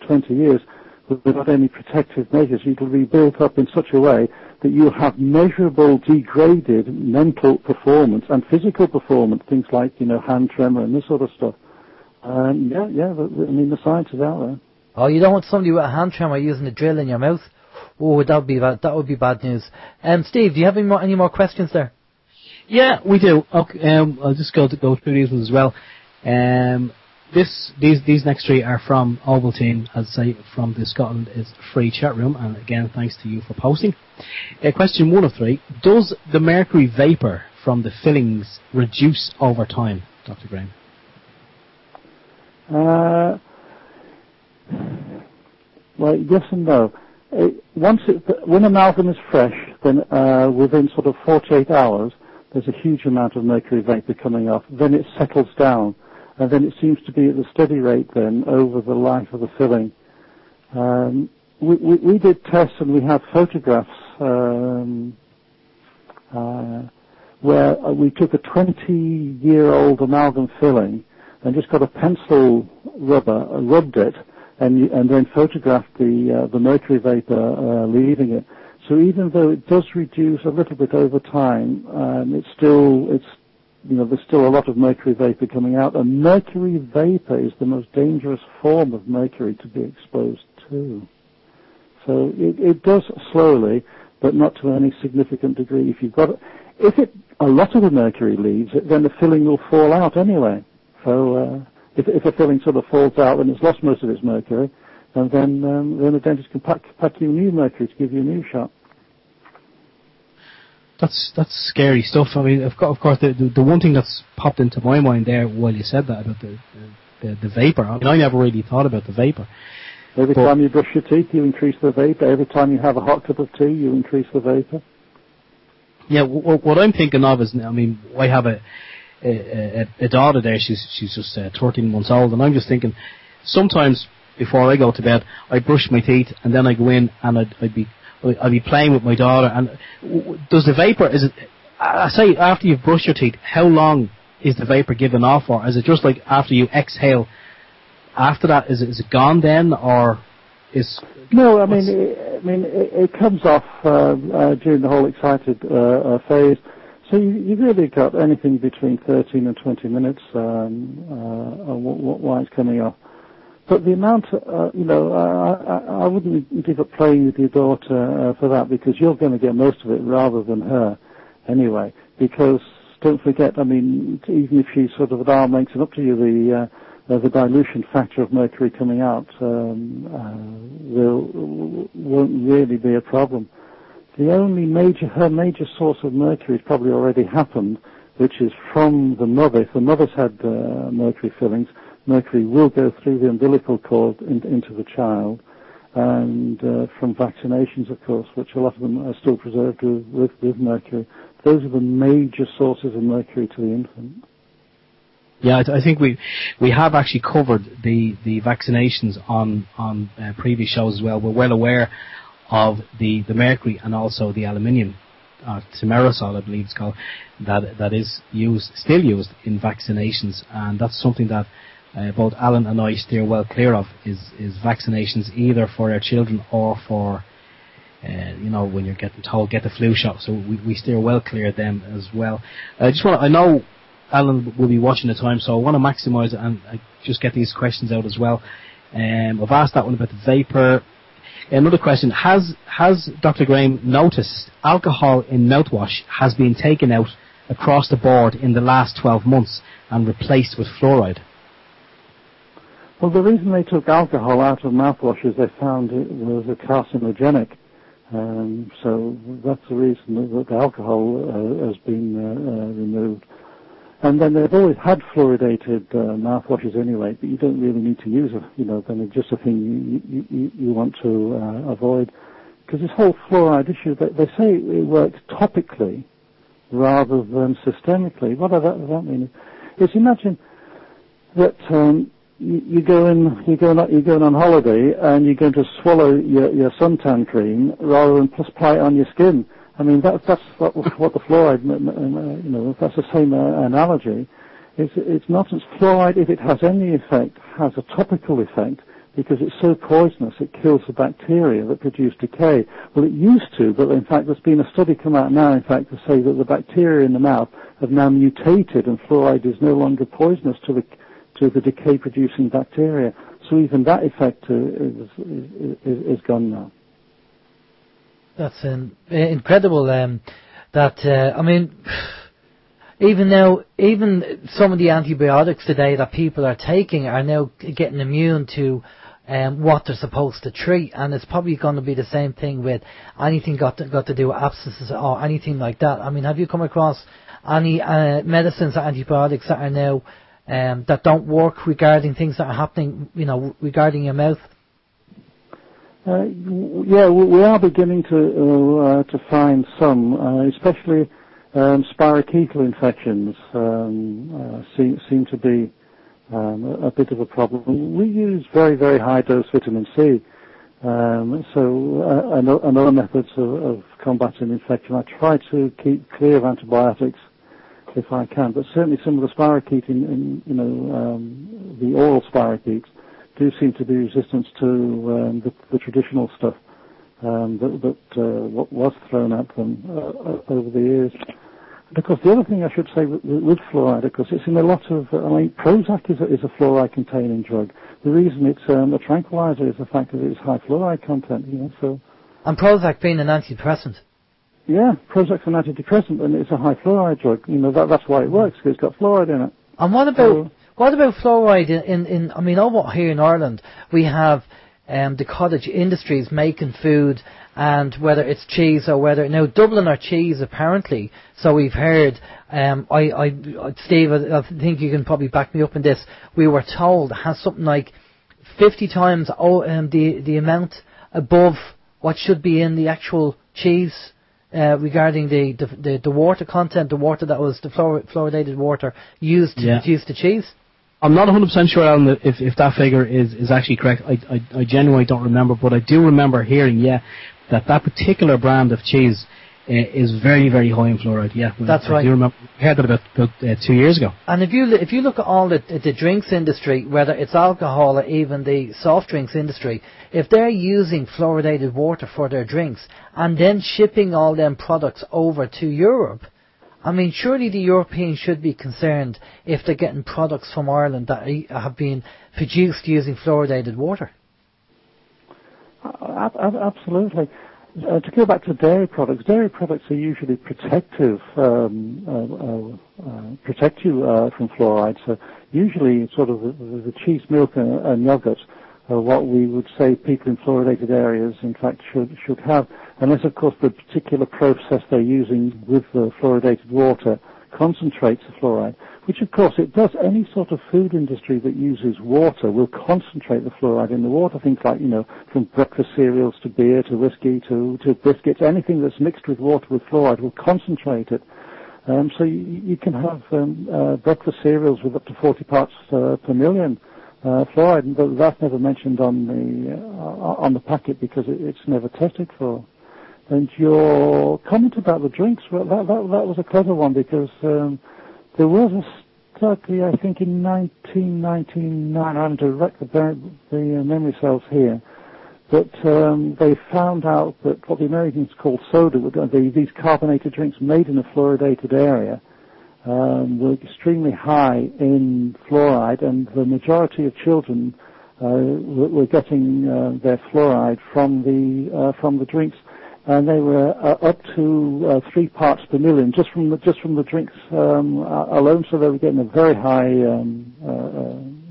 20 years without any protective measures, it'll be built up in such a way that you'll have measurable degraded mental performance and physical performance, things like, hand tremor and this sort of stuff. The science is out there. Oh, you don't want somebody with a hand tremor using a drill in your mouth? Oh, that would be bad news. Steve, do you have any more questions there? Yeah, we do. Okay, I'll just go through these ones as well. These next three are from Ovaltine, as I say, from the Scotland is free chat room, and again, thanks to you for posting. Question 1 of 3: does the mercury vapour from the fillings reduce over time, Dr. Graeme? Well, yes and no. When amalgam is fresh, then within sort of 48 hours, there's a huge amount of mercury vapour coming off. Then it settles down, and then it seems to be at the steady rate then over the life of the filling. We did tests, and we had photographs where we took a 20-year-old amalgam filling and just got a pencil rubber, rubbed it, and then photographed the mercury vapor leaving it. So even though it does reduce a little bit over time, there's still a lot of mercury vapor coming out. And mercury vapor is the most dangerous form of mercury to be exposed to. So it does slowly, but not to any significant degree. If a lot of the mercury leaves, then the filling will fall out anyway. So if a filling sort of falls out and it's lost most of its mercury, and then the dentist can pack you new mercury to give you a new shot. That's scary stuff. I mean, of course, the one thing that's popped into my mind there while you said that about the vapor. I mean, I never really thought about the vapor. Every time you brush your teeth, you increase the vapor. Every time you have a hot cup of tea, you increase the vapor. Yeah, what I'm thinking of is, I mean, I have a daughter there. She's just 13 months old, and I'm just thinking, sometimes before I go to bed, I brush my teeth, and then I go in and I'd be playing with my daughter. And does the vapor, I say after you've brushed your teeth, how long is the vapor given off for? Is it just like after you exhale? After that, is it gone then, or is? No, it comes off during the whole excited phase. So you've really got anything between 13 and 20 minutes while it's coming off. But the amount, I wouldn't give up playing with your daughter for that, because you're going to get most of it rather than her anyway. Because don't forget, I mean, even if she's sort of at arm's length and up to you, the dilution factor of mercury coming out won't really be a problem. The only her major source of mercury has probably already happened, which is from the mother. If the mother's had mercury fillings, mercury will go through the umbilical cord into the child, and from vaccinations, of course, which a lot of them are still preserved with mercury. Those are the major sources of mercury to the infant. Yeah, I think we have actually covered the vaccinations on previous shows as well. We're well aware of the mercury and also the aluminium, thimerosal, I believe it's called, that is still used in vaccinations, and that's something that both Alan and I steer well clear of, is vaccinations either for our children or for when you're getting told get the flu shot. So we steer well clear of them as well. I know Alan will be watching the time, so I want to maximise it and just get these questions out as well. I've asked that one about the vapour. Another question, has Dr. Graeme noticed alcohol in mouthwash has been taken out across the board in the last 12 months and replaced with fluoride? Well, the reason they took alcohol out of mouthwash is they found it was a carcinogenic. So that's the reason that the alcohol has been removed. And then they've always had fluoridated mouthwashes anyway, but you don't really need to use it. Then it's just a thing you want to avoid. Because this whole fluoride issue, they say it works topically rather than systemically. What does that mean? It's imagine that you're going on holiday and you're going to swallow your suntan cream rather than just apply it on your skin. I mean, that's what the fluoride, that's the same analogy. It's not as fluoride, if it has any effect, has a topical effect, because it's so poisonous it kills the bacteria that produce decay. Well, it used to, but in fact there's been a study come out now, in fact, to say that the bacteria in the mouth have now mutated and fluoride is no longer poisonous to the decay-producing bacteria. So even that effect is gone now. That's incredible. I mean, even some of the antibiotics today that people are taking are now getting immune to what they're supposed to treat, and it's probably going to be the same thing with anything got to do with abscesses or anything like that. I mean, have you come across any medicines or antibiotics that are now that don't work regarding things that are happening, regarding your mouth? Yeah, we are beginning to find some, especially spirochetal infections seem to be a bit of a problem. We use very, very high dose vitamin C, so another methods of combating infection. I try to keep clear of antibiotics if I can, but certainly some of the spirochetes the oral spirochetes do seem to be resistant to the traditional stuff that was thrown at them over the years. And of course, the other thing I should say with fluoride, of course, it's in a lot of. Prozac is a fluoride-containing drug. The reason it's a tranquilizer is the fact that it's high fluoride content. So. And Prozac being an antidepressant. Yeah, Prozac's an antidepressant, and it's a high fluoride drug. That's why it works, because it's got fluoride in it. And what about fluoride in over here in Ireland, we have the cottage industries making food, and whether it's cheese or now Dublin are cheese apparently, so we've heard, Steve, I think you can probably back me up in this, we were told it has something like 50 times the amount above what should be in the actual cheese, regarding the water content, the water that was the fluoridated water used to produce the cheese. I'm not 100% sure, Alan, if that figure is actually correct. I genuinely don't remember, but I do remember hearing, that particular brand of cheese is very, very high in fluoride. Yeah, that's right. I do remember. I heard that about 2 years ago. And if you look at all the drinks industry, whether it's alcohol or even the soft drinks industry, if they're using fluoridated water for their drinks and then shipping all them products over to Europe, I mean, surely the Europeans should be concerned if they're getting products from Ireland that have been produced using fluoridated water. Absolutely. To go back to dairy products are usually protective, protect you from fluoride. So usually sort of the cheese, milk and yogurt are what we would say people in fluoridated areas in fact should have, unless of course the particular process they're using with the fluoridated water concentrates the fluoride, which of course it does. Any sort of food industry that uses water will concentrate the fluoride in the water. Things like, from breakfast cereals to beer to whiskey to biscuits, anything that's mixed with water with fluoride will concentrate it. So you can have breakfast cereals with up to 40 parts per million fluoride, but that's never mentioned on the packet because it's never tested for. And your comment about the drinks, well, that was a clever one because there was a study, I think, in 1999. I'm having to wreck the memory cells here, but they found out that what the Americans call soda, these carbonated drinks made in a fluoridated area, were extremely high in fluoride, and the majority of children were getting their fluoride from the drinks. And they were up to 3 parts per million just from the drinks alone. So they were getting a very high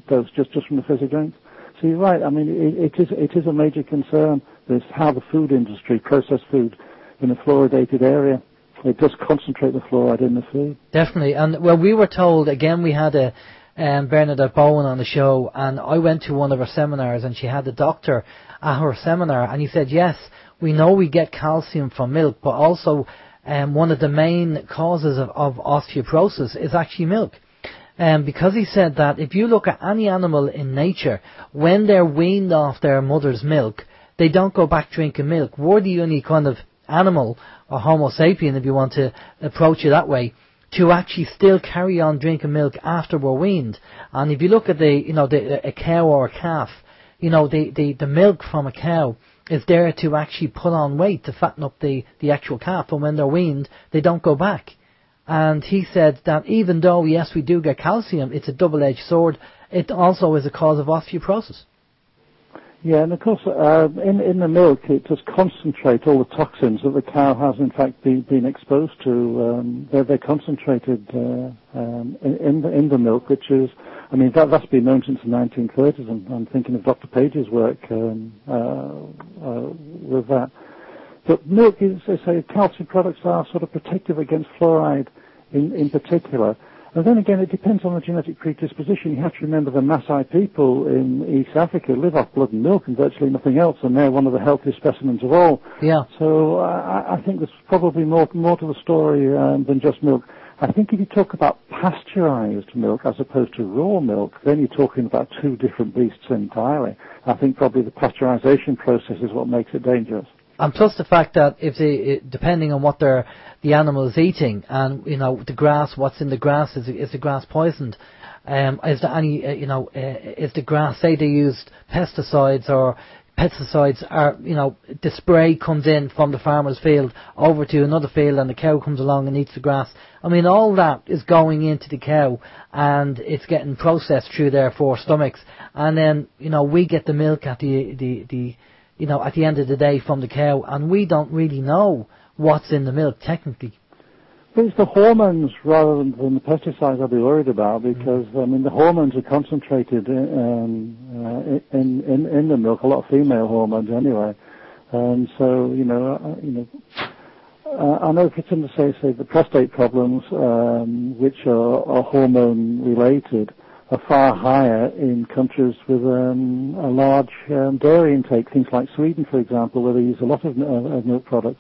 dose just from the fizzy drinks. So you're right. I mean, it is a major concern. Is how the food industry, processed food, in a fluoridated area, it does concentrate the fluoride in the food. Definitely. And well, we were told again. We had a Bernadette Bowen on the show, and I went to one of her seminars, and she had the doctor at her seminar, and he said, yes, we know we get calcium from milk, but also one of the main causes of osteoporosis is actually milk. Because he said that if you look at any animal in nature, when they're weaned off their mother's milk, they don't go back drinking milk. We're the only kind of animal, or Homo sapien if you want to approach it that way, to actually still carry on drinking milk after we're weaned. And if you look at a cow or a calf, the milk from a cow is there to actually put on weight, to fatten up the actual calf, and when they're weaned, they don't go back. And he said that even though, yes, we do get calcium, it's a double-edged sword, it also is a cause of osteoporosis. Yeah, and of course, in the milk, it does concentrate all the toxins that the cow has, in fact, been exposed to. They're concentrated in the milk, which is, I mean, that's been known since the 1930s, and I'm thinking of Dr. Page's work with that. But milk is, as I say, calcium products are sort of protective against fluoride in particular. And then again, it depends on the genetic predisposition. You have to remember the Maasai people in East Africa live off blood and milk and virtually nothing else, and they're one of the healthiest specimens of all. Yeah. So I think there's probably more to the story than just milk. I think if you talk about pasteurized milk as opposed to raw milk, then you're talking about two different beasts entirely. I think probably the pasteurization process is what makes it dangerous. And plus the fact that depending on what the animal is eating, and the grass, what's in the grass, is the grass poisoned? Is there any is the grass, say they used pesticides or pesticides are, the spray comes in from the farmer's field over to another field, and the cow comes along and eats the grass. I mean, all that is going into the cow, and it's getting processed through their 4 stomachs, and then we get the milk at at the end of the day from the cow, and we don't really know what's in the milk technically. But it's the hormones rather than the pesticides I'd be worried about, because I mean the hormones are concentrated in the milk, a lot of female hormones anyway, and so I know if it's in the say the prostate problems, which are hormone related, are far higher in countries with a large dairy intake, things like Sweden, for example, where they use a lot of milk products.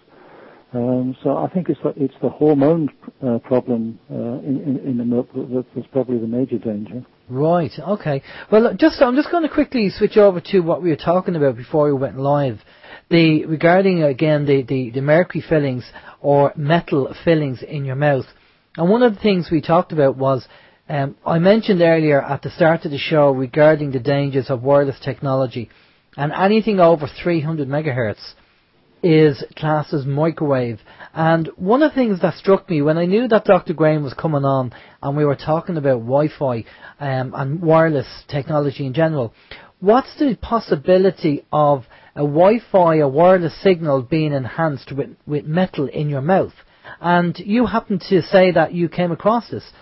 So I think it's the hormone problem in the milk that's probably the major danger. Right. Okay. Well, I'm just going to quickly switch over to what we were talking about before we went live. Regarding again the mercury fillings or metal fillings in your mouth. And one of the things we talked about was, I mentioned earlier at the start of the show regarding the dangers of wireless technology, and anything over 300 megahertz is classed as microwave. And one of the things that struck me when I knew that Dr. Graeme was coming on and we were talking about Wi-Fi and wireless technology in general, what's the possibility of a Wi-Fi, a wireless signal being enhanced with metal in your mouth? And you happen to say that you came across this.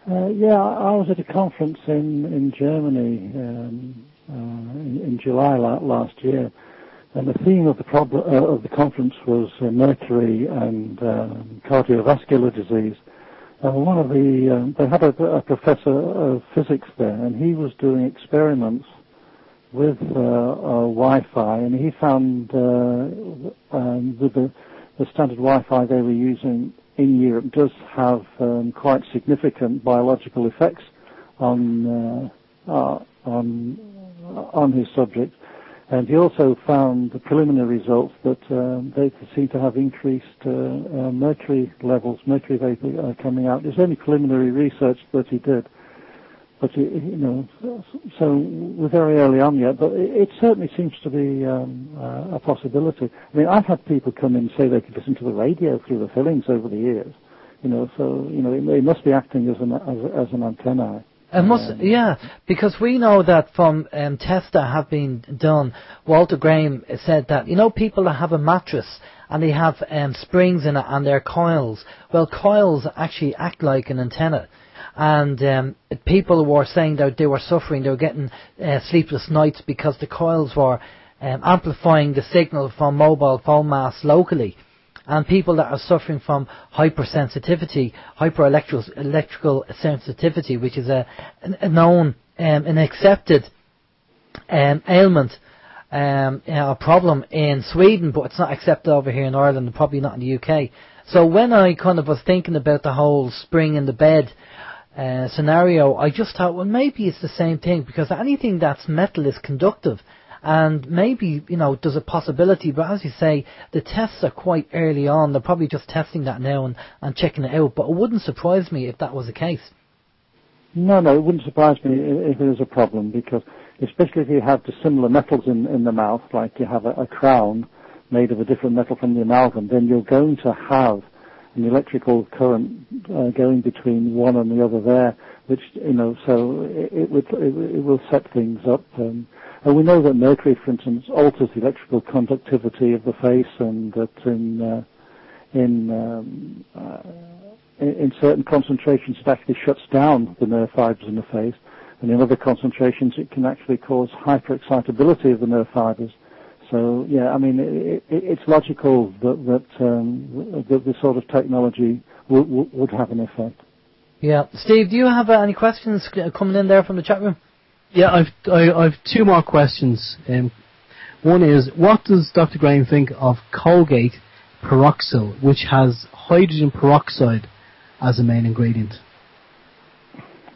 Yeah, I was at a conference in Germany in July last year, and the theme of the conference was mercury and cardiovascular disease. They had a professor of physics there, and he was doing experiments with Wi-Fi, and he found with the standard Wi-Fi they were using in Europe does have quite significant biological effects on his subject. And he also found the preliminary results that they seem to have increased mercury levels, mercury vapor coming out. There's only preliminary research that he did, but so we're very early on yet. But it certainly seems to be a possibility. I mean, I've had people come in and say they could listen to the radio through the fillings over the years. So it must be acting as an antenna. It must, yeah, because we know that from tests that have been done, Walter Graeme said that, people that have a mattress and they have springs in it and they're coils, well, coils actually act like an antenna. And people were saying that they were suffering, they were getting sleepless nights because the coils were amplifying the signal from mobile phone masts locally. And people that are suffering from hypersensitivity, electrical sensitivity, which is a known, an accepted ailment, a problem in Sweden, but it's not accepted over here in Ireland and probably not in the UK. So when I kind of was thinking about the whole spring in the bed scenario, I just thought, well, maybe it's the same thing, because anything that's metal is conductive. And maybe, there's a possibility, but as you say, the tests are quite early on. They're probably just testing that now and checking it out. But it wouldn't surprise me if that was the case. No, it wouldn't surprise me if it is a problem, because especially if you have the similar metals in the mouth, like you have a crown made of a different metal from the amalgam, then you're going to have an electrical current going between one and the other there, which, so it will set things up. And we know that mercury, for instance, alters the electrical conductivity of the face, and that in certain concentrations it actually shuts down the nerve fibers in the face, and in other concentrations it can actually cause hyperexcitability of the nerve fibers. So yeah, I mean, it's logical that this sort of technology would have an effect. Yeah, Steve, do you have any questions coming in there from the chat room? Yeah, I've two more questions. One is, what does Dr. Graeme think of Colgate Peroxyl, which has hydrogen peroxide as a main ingredient?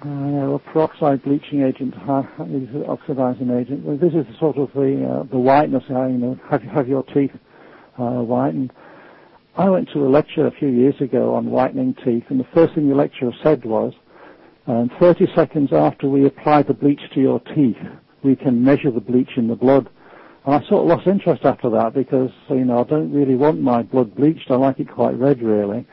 Well, peroxide bleaching agent, oxidizing agent. Well, this is sort of the whiteness. Have your teeth whitened. I went to a lecture a few years ago on whitening teeth, and the first thing the lecturer said was, 30 seconds after we apply the bleach to your teeth, we can measure the bleach in the blood. And I sort of lost interest after that, because, I don't really want my blood bleached. I like it quite red, really.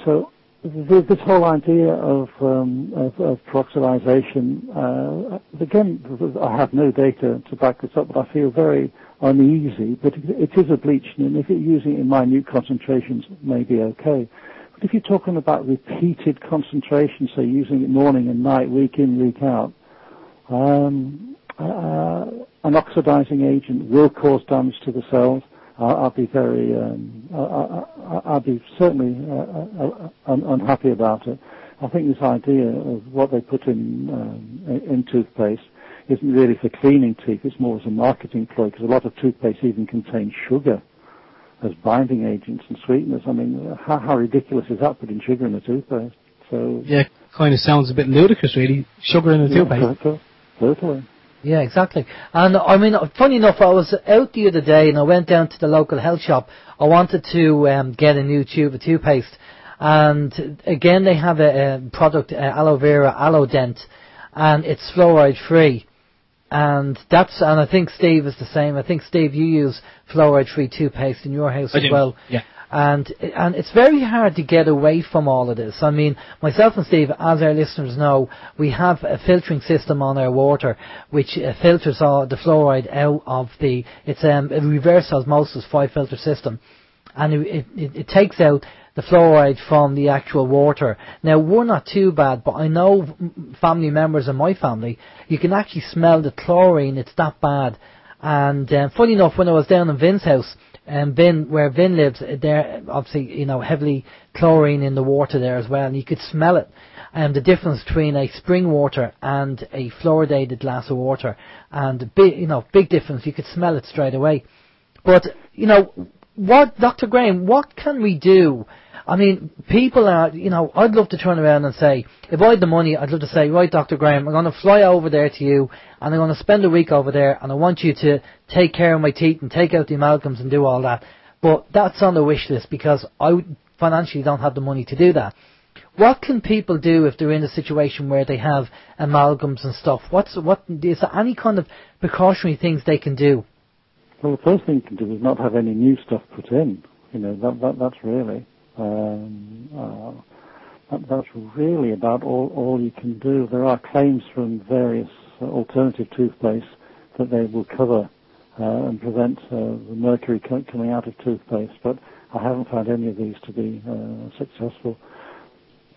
So this whole idea of peroxidization, again, I have no data to back this up, but I feel very uneasy. But it is a bleach, and if you're using it in minute concentrations, it may be okay. But if you're talking about repeated concentration, say using it morning and night, week in, week out, an oxidizing agent will cause damage to the cells. I'll be certainly unhappy about it. I think this idea of what they put in toothpaste isn't really for cleaning teeth. It's more as a marketing ploy, because a lot of toothpaste even contains sugar as binding agents and sweeteners. I mean, how ridiculous is that, putting sugar in a toothpaste? So yeah, kind of sounds a bit ludicrous, really. Sugar in a toothpaste. Totally. Yeah, exactly. And I mean, funny enough, I was out the other day and I went down to the local health shop. I wanted to get a new tube of toothpaste, and again they have a product, aloe vera aloe dent, and it's fluoride free. And I think Steve is the same. I think, Steve, you use fluoride-free toothpaste in your house as well. Yeah. And it's very hard to get away from all of this. I mean, myself and Steve, as our listeners know, we have a filtering system on our water which filters all the fluoride out of it's a reverse osmosis 5-filter system. And it takes out the fluoride from the actual water. Now, we're not too bad, but I know family members in my family, you can actually smell the chlorine, it's that bad. And funny enough, when I was down in Vin's house, where Vin lives, there obviously, heavily chlorine in the water there as well, and you could smell it. The difference between a spring water and a fluoridated glass of water, and big difference. You could smell it straight away. But what, Dr. Graeme, what can we do? I mean, people are, I'd love to turn around and say, if I had the money, I'd love to say, right, Dr. Graeme, I'm going to fly over there to you, and I'm going to spend a week over there, and I want you to take care of my teeth and take out the amalgams and do all that. But that's on the wish list because I financially don't have the money to do that. What can people do if they're in a situation where they have amalgams and stuff? Is there any kind of precautionary things they can do? Well, the first thing you can do is not have any new stuff put in. That's really. That's really about all you can do. There are claims from various alternative toothpaste that they will cover and prevent the mercury coming out of toothpaste, but I haven't found any of these to be successful.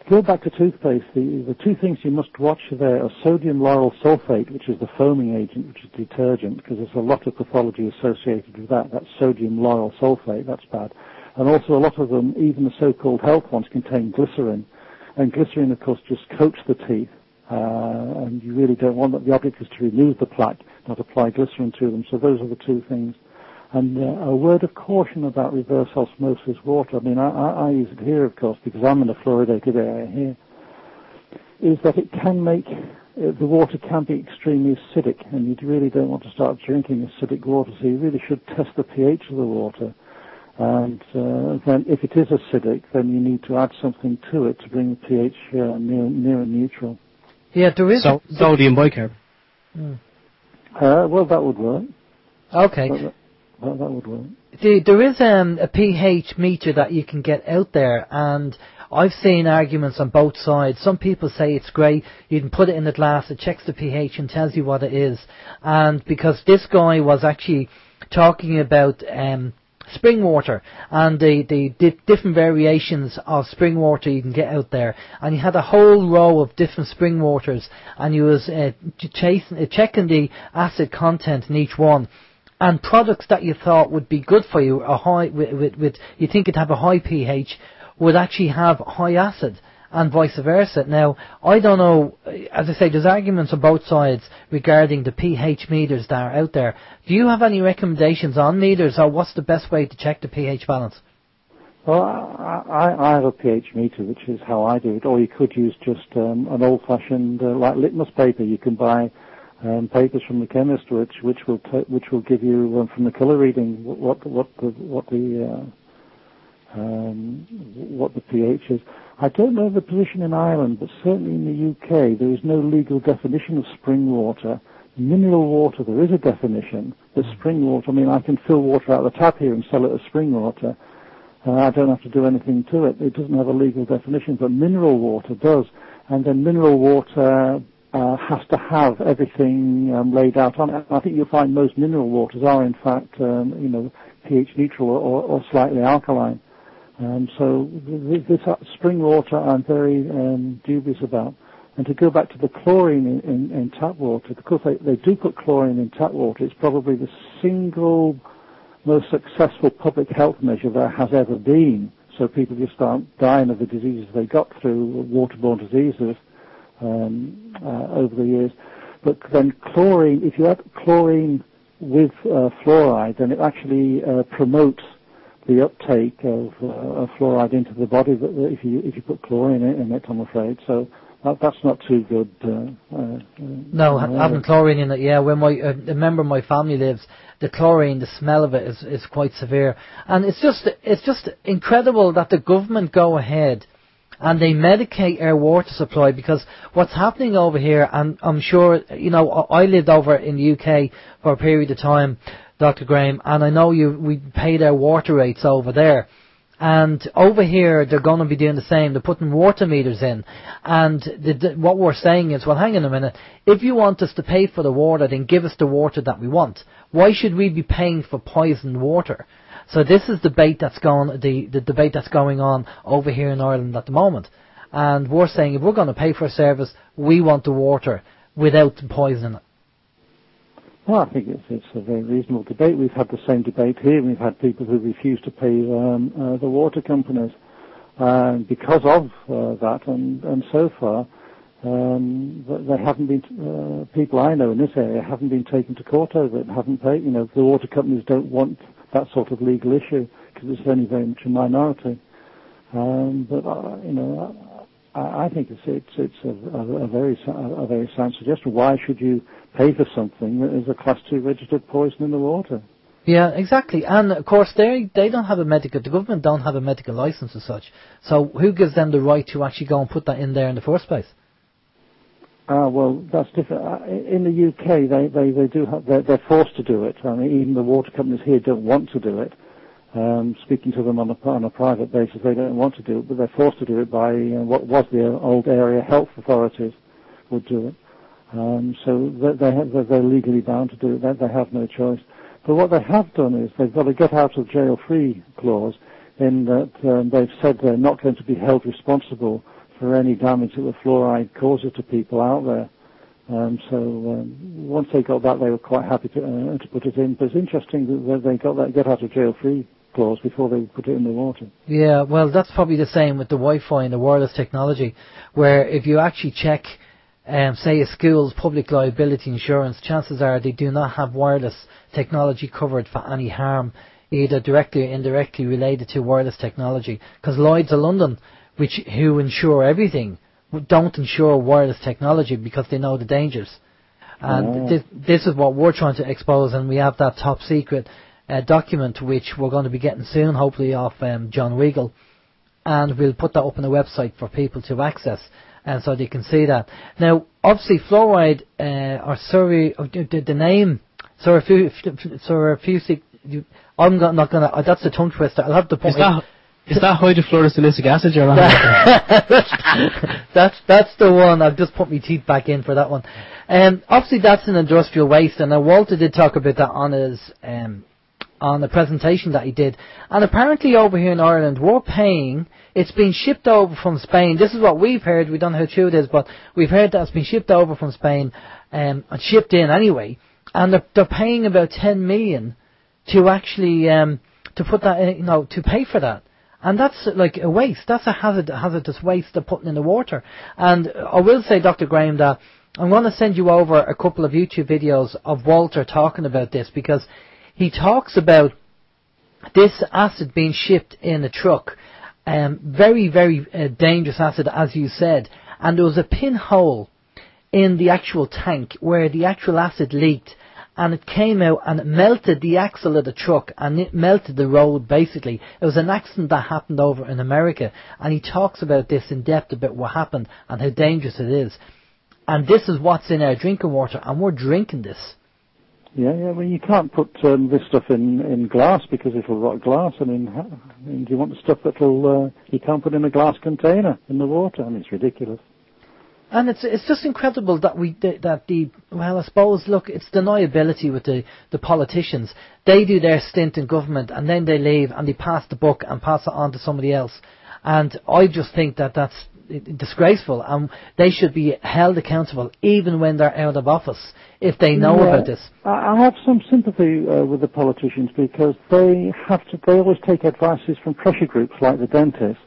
To go back to toothpaste, the two things you must watch there are sodium lauryl sulfate, which is the foaming agent, which is detergent, because there's a lot of pathology associated with that. That's sodium lauryl sulfate, that's bad. And also a lot of them, even the so-called health ones, contain glycerin. And glycerin, of course, just coats the teeth. And you really don't want that. The object is to remove the plaque, not apply glycerin to them. So those are the two things. And a word of caution about reverse osmosis water. I mean, I use it here, of course, because I'm in a fluoridated area here, is that it can make, the water can be extremely acidic. And you really don't want to start drinking acidic water. So you really should test the pH of the water. And then if it is acidic, then you need to add something to it to bring the pH near neutral. Yeah, there is... Sodium bicarb. Well, that would work. Okay. That would work. There is a pH meter that you can get out there, and I've seen arguments on both sides. Some people say it's great, you can put it in the glass, it checks the pH and tells you what it is. And because this guy was actually talking about... spring water and the different variations of spring water you can get out there, and he had a whole row of different spring waters, and he was checking the acid content in each one, and products that you thought would be good for you, you think it'd have a high pH, would actually have high acid, and vice versa. Now, I don't know, as I say, there's arguments on both sides regarding the pH meters that are out there. Do you have any recommendations on meters, or what's the best way to check the pH balance? Well, I have a pH meter, which is how I do it, or you could use just an old-fashioned, like litmus paper. You can buy papers from the chemist, which will give you from the colour reading what the pH is. I don't know the position in Ireland, but certainly in the UK there is no legal definition of spring water. Mineral water, there is a definition, but spring water, I mean, I can fill water out of the tap here and sell it as spring water. I don't have to do anything to it. It doesn't have a legal definition, but mineral water does. And then mineral water has to have everything laid out on it. I think you'll find most mineral waters are, in fact, pH neutral or slightly alkaline. So this spring water I'm very dubious about. And to go back to the chlorine in tap water, because they do put chlorine in tap water, it's probably the single most successful public health measure there has ever been. So people just aren't dying of the diseases they got through waterborne diseases over the years. But then chlorine, if you add chlorine with fluoride, then it actually promotes the uptake of fluoride into the body. If you put chlorine in it, I'm afraid. So that's not too good. No, having chlorine in it, yeah. When a member of my family lives, the chlorine, the smell of it is quite severe, and it's just incredible that the government go ahead and they medicate our water supply, because what's happening over here, and I'm sure, you know, I lived over in the UK for a period of time, Dr. Graeme, and I know we paid our water rates over there. And over here, they're going to be doing the same. They're putting water meters in. And what we're saying is, well, hang on a minute. If you want us to pay for the water, then give us the water that we want. Why should we be paying for poisoned water? So this is the debate that's going on over here in Ireland at the moment. And we're saying, if we're going to pay for a service, we want the water without poisoning it. Well, I think it's a very reasonable debate. We've had the same debate here. We've had people who refuse to pay the water companies because of that, and so far they haven't been. People I know in this area haven't been taken to court over it. Haven't paid. You know, the water companies don't want that sort of legal issue because it's only very much a minority. But you know, I think it's a very sound suggestion. Why should you pay for something that is a Class 2 registered poison in the water? Yeah, exactly. And of course, they don't have the government don't have a medical license as such. So who gives them the right to actually go and put that in there in the first place? Well, that's different. In the UK, they do have, they're forced to do it. I mean, even the water companies here don't want to do it. Speaking to them on a private basis, they don't want to do it, but they're forced to do it by what was the old area health authorities would do it. So they're legally bound to do it. They have no choice. But what they have done is they've got a get out of jail free clause, in that they've said they're not going to be held responsible for any damage that the fluoride causes to people out there. So once they got that, they were quite happy to put it in. But it's interesting that they got that get out of jail free clause before they put it in the water. Yeah, well, that's probably the same with the Wi-Fi and the wireless technology, where if you actually check, say, a school's public liability insurance, chances are they do not have wireless technology covered for any harm, either directly or indirectly related to wireless technology. Because Lloyd's of London, who insure everything, don't insure wireless technology because they know the dangers. And this is what we're trying to expose, and we have that top secret document which we're going to be getting soon, hopefully off John Weigel, and we'll put that up on the website for people to access, and so they can see that. Now, obviously, fluoride the name surrefusic. I'm not going to. That's a tongue twister. I'll have to put. Is that hydrofluorosilicic acid you're on? That's the one. I've just put my teeth back in for that one. Obviously, that's an industrial waste, and Walter did talk about that on his on the presentation that he did. And apparently, over here in Ireland, we're paying. It's been shipped over from Spain. This is what we've heard. We don't know how true it is, but we've heard that it's been shipped over from Spain and shipped in anyway. And they're paying about 10 million to actually to put that in, to pay for that. And that's like a waste. That's a hazardous waste they're putting in the water. And I will say, Dr. Graeme, that I'm going to send you over a couple of YouTube videos of Walter talking about this, because he talks about this acid being shipped in a truck. Very, very dangerous acid, as you said. And there was a pinhole in the actual tank where the actual acid leaked, and it came out and it melted the axle of the truck, and it melted the road, basically. It was an accident that happened over in America, and he talks about this in depth, about what happened and how dangerous it is. And this is what's in our drinking water, and we're drinking this. Yeah, well, you can't put this stuff in glass because it'll rot glass. I mean, do you want the stuff that'll you can't put in a glass container in the water? I mean, it's ridiculous. And it's just incredible that I suppose, look, it's deniability with the politicians. They do their stint in government, and then they leave and they pass the buck and pass it on to somebody else. And I just think that that's disgraceful, and they should be held accountable even when they're out of office if they know about this. I have some sympathy with the politicians, because they always take advices from pressure groups like the dentists,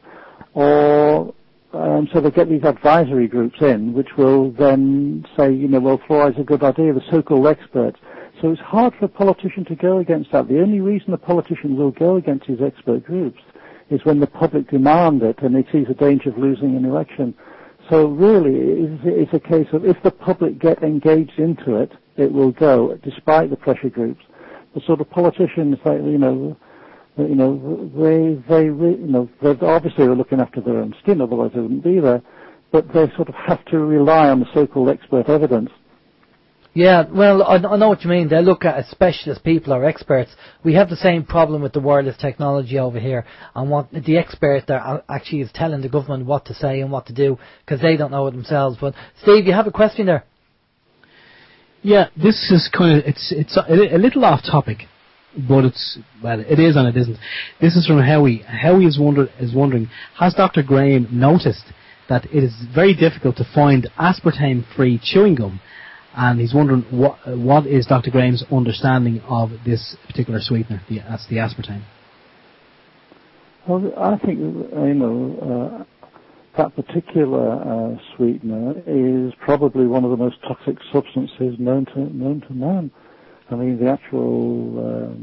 or so they get these advisory groups in, which will then say, well, fluoride's a good idea, the so-called experts. So it's hard for a politician to go against that. The only reason a politician will go against these expert groups is when the public demand it and he sees a danger of losing an election. So really, it's a case of if the public get engaged into it, it will go, despite the pressure groups. The sort of politicians, like, You know, they obviously are looking after their own skin, otherwise they wouldn't be there. But they sort of have to rely on the so-called expert evidence. Yeah, well, I know what you mean. They look at specialist people or experts. We have the same problem with the wireless technology over here, and what the expert there actually is telling the government what to say and what to do, because they don't know it themselves. But Steve, you have a question there? Yeah, this is kind of it's a little off topic, but it is and it isn't. This is from Howie. Howie is wondering, has Dr. Graeme noticed that it is very difficult to find aspartame-free chewing gum? And he's wondering what is Dr. Graeme's understanding of this particular sweetener, that's the aspartame. Well, I think that particular sweetener is probably one of the most toxic substances known to man. I mean, the actual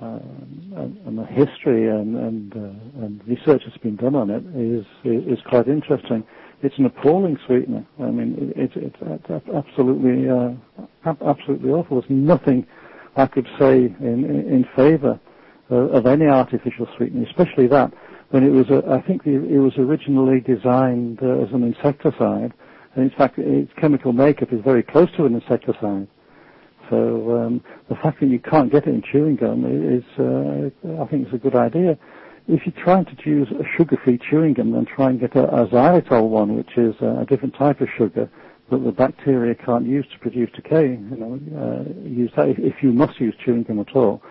and the history and research that's been done on it is quite interesting. It's an appalling sweetener. I mean, it's absolutely awful. There's nothing I could say in favour of any artificial sweetener, especially that when it was. I think it was originally designed as an insecticide, and in fact, its chemical makeup is very close to an insecticide. So the fact that you can't get it in chewing gum is, I think, is a good idea. If you're trying to choose a sugar-free chewing gum, then try and get a xylitol one, which is a different type of sugar that the bacteria can't use to produce decay. Use that if you must use chewing gum at all.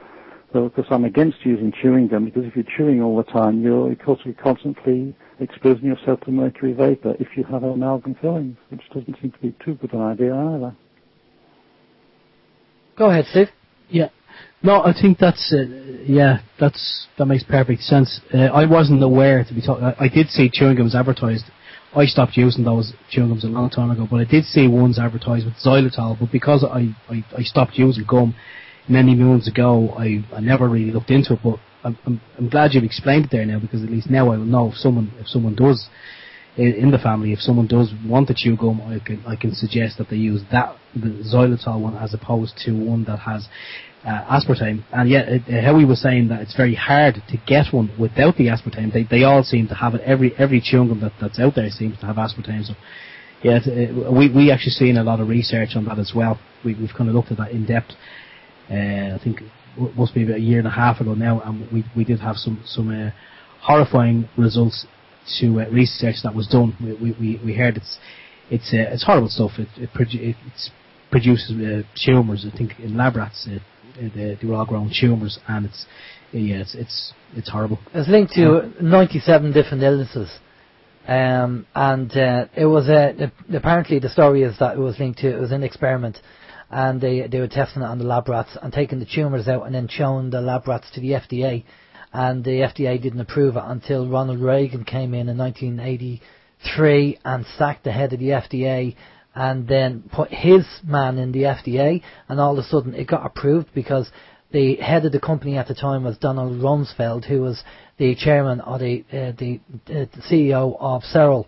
So, because I'm against using chewing gum, because if you're chewing all the time, you're constantly exposing yourself to mercury vapor if you have amalgam fillings, which doesn't seem to be too good an idea either. Go ahead, Steve. Yeah. No, I think that makes perfect sense. I wasn't aware to be I did see chewing gums advertised. I stopped using those chewing gums a long time ago, but I did see ones advertised with xylitol. But because I stopped using gum many moons ago, I never really looked into it. But I'm glad you've explained it there now, because at least now I will know if someone does in the family, if someone does want to chew gum, I can suggest that they use the xylitol one as opposed to one that has aspartame. And yet, Howie was saying that it's very hard to get one without the aspartame. They all seem to have it. Every chewing gum that's out there seems to have aspartame. So, yeah, we actually seen a lot of research on that as well. We've kind of looked at that in depth. I think it must be about a year and a half ago now, and we did have some horrifying results to research that was done. We heard it's horrible stuff. It produces tumours. I think in lab rats they were all grown tumours, and it's horrible. It's linked to 97 different illnesses, and it was apparently the story is that it was linked to, it was an experiment, and they were testing it on the lab rats and taking the tumours out and then showing the lab rats to the FDA. And the FDA didn't approve it until Ronald Reagan came in 1983 and sacked the head of the FDA and then put his man in the FDA, and all of a sudden it got approved because the head of the company at the time was Donald Rumsfeld, who was the chairman or the CEO of Searle,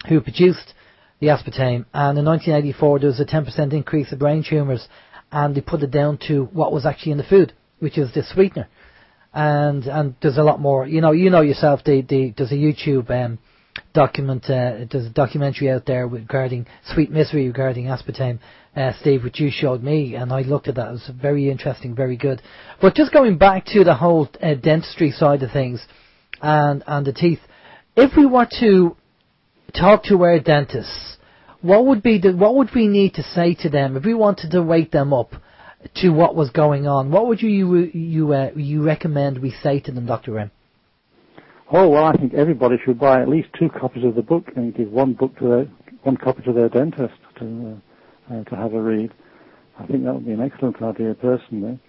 who produced the aspartame. And in 1984 there was a 10% increase of brain tumours, and they put it down to what was actually in the food, which is the sweetener. And there's a lot more. You know yourself. There's a YouTube there's a documentary out there regarding Sweet Misery regarding aspartame, Steve, which you showed me, and I looked at that. It was very interesting, very good. But just going back to the whole dentistry side of things and the teeth, if we were to talk to our dentists, what would we need to say to them if we wanted to wake them up to what was going on? What would you recommend we say to them, Dr. Graeme? Oh, well, I think everybody should buy at least 2 copies of the book and give one copy to their dentist to have a read. I think that would be an excellent idea, personally.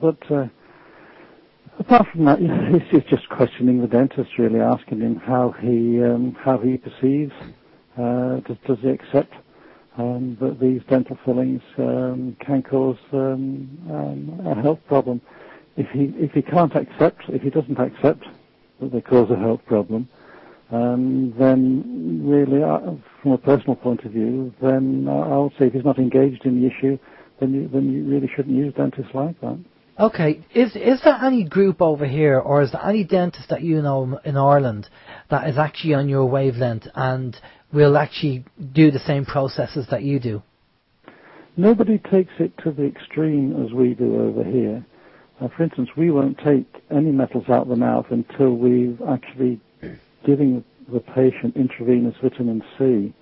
But apart from that, it's just questioning the dentist, really, asking him how he perceives. Does he accept that these dental fillings can cause a health problem? If he doesn't accept that they cause a health problem, then really, from a personal point of view, then I would say if he's not engaged in the issue, then you really shouldn't use dentists like that. Okay, is there any group over here, or is there any dentist that you know in Ireland that is actually on your wavelength and will actually do the same processes that you do? Nobody takes it to the extreme as we do over here. For instance, we won't take any metals out of the mouth until we've actually giving the patient intravenous vitamin C,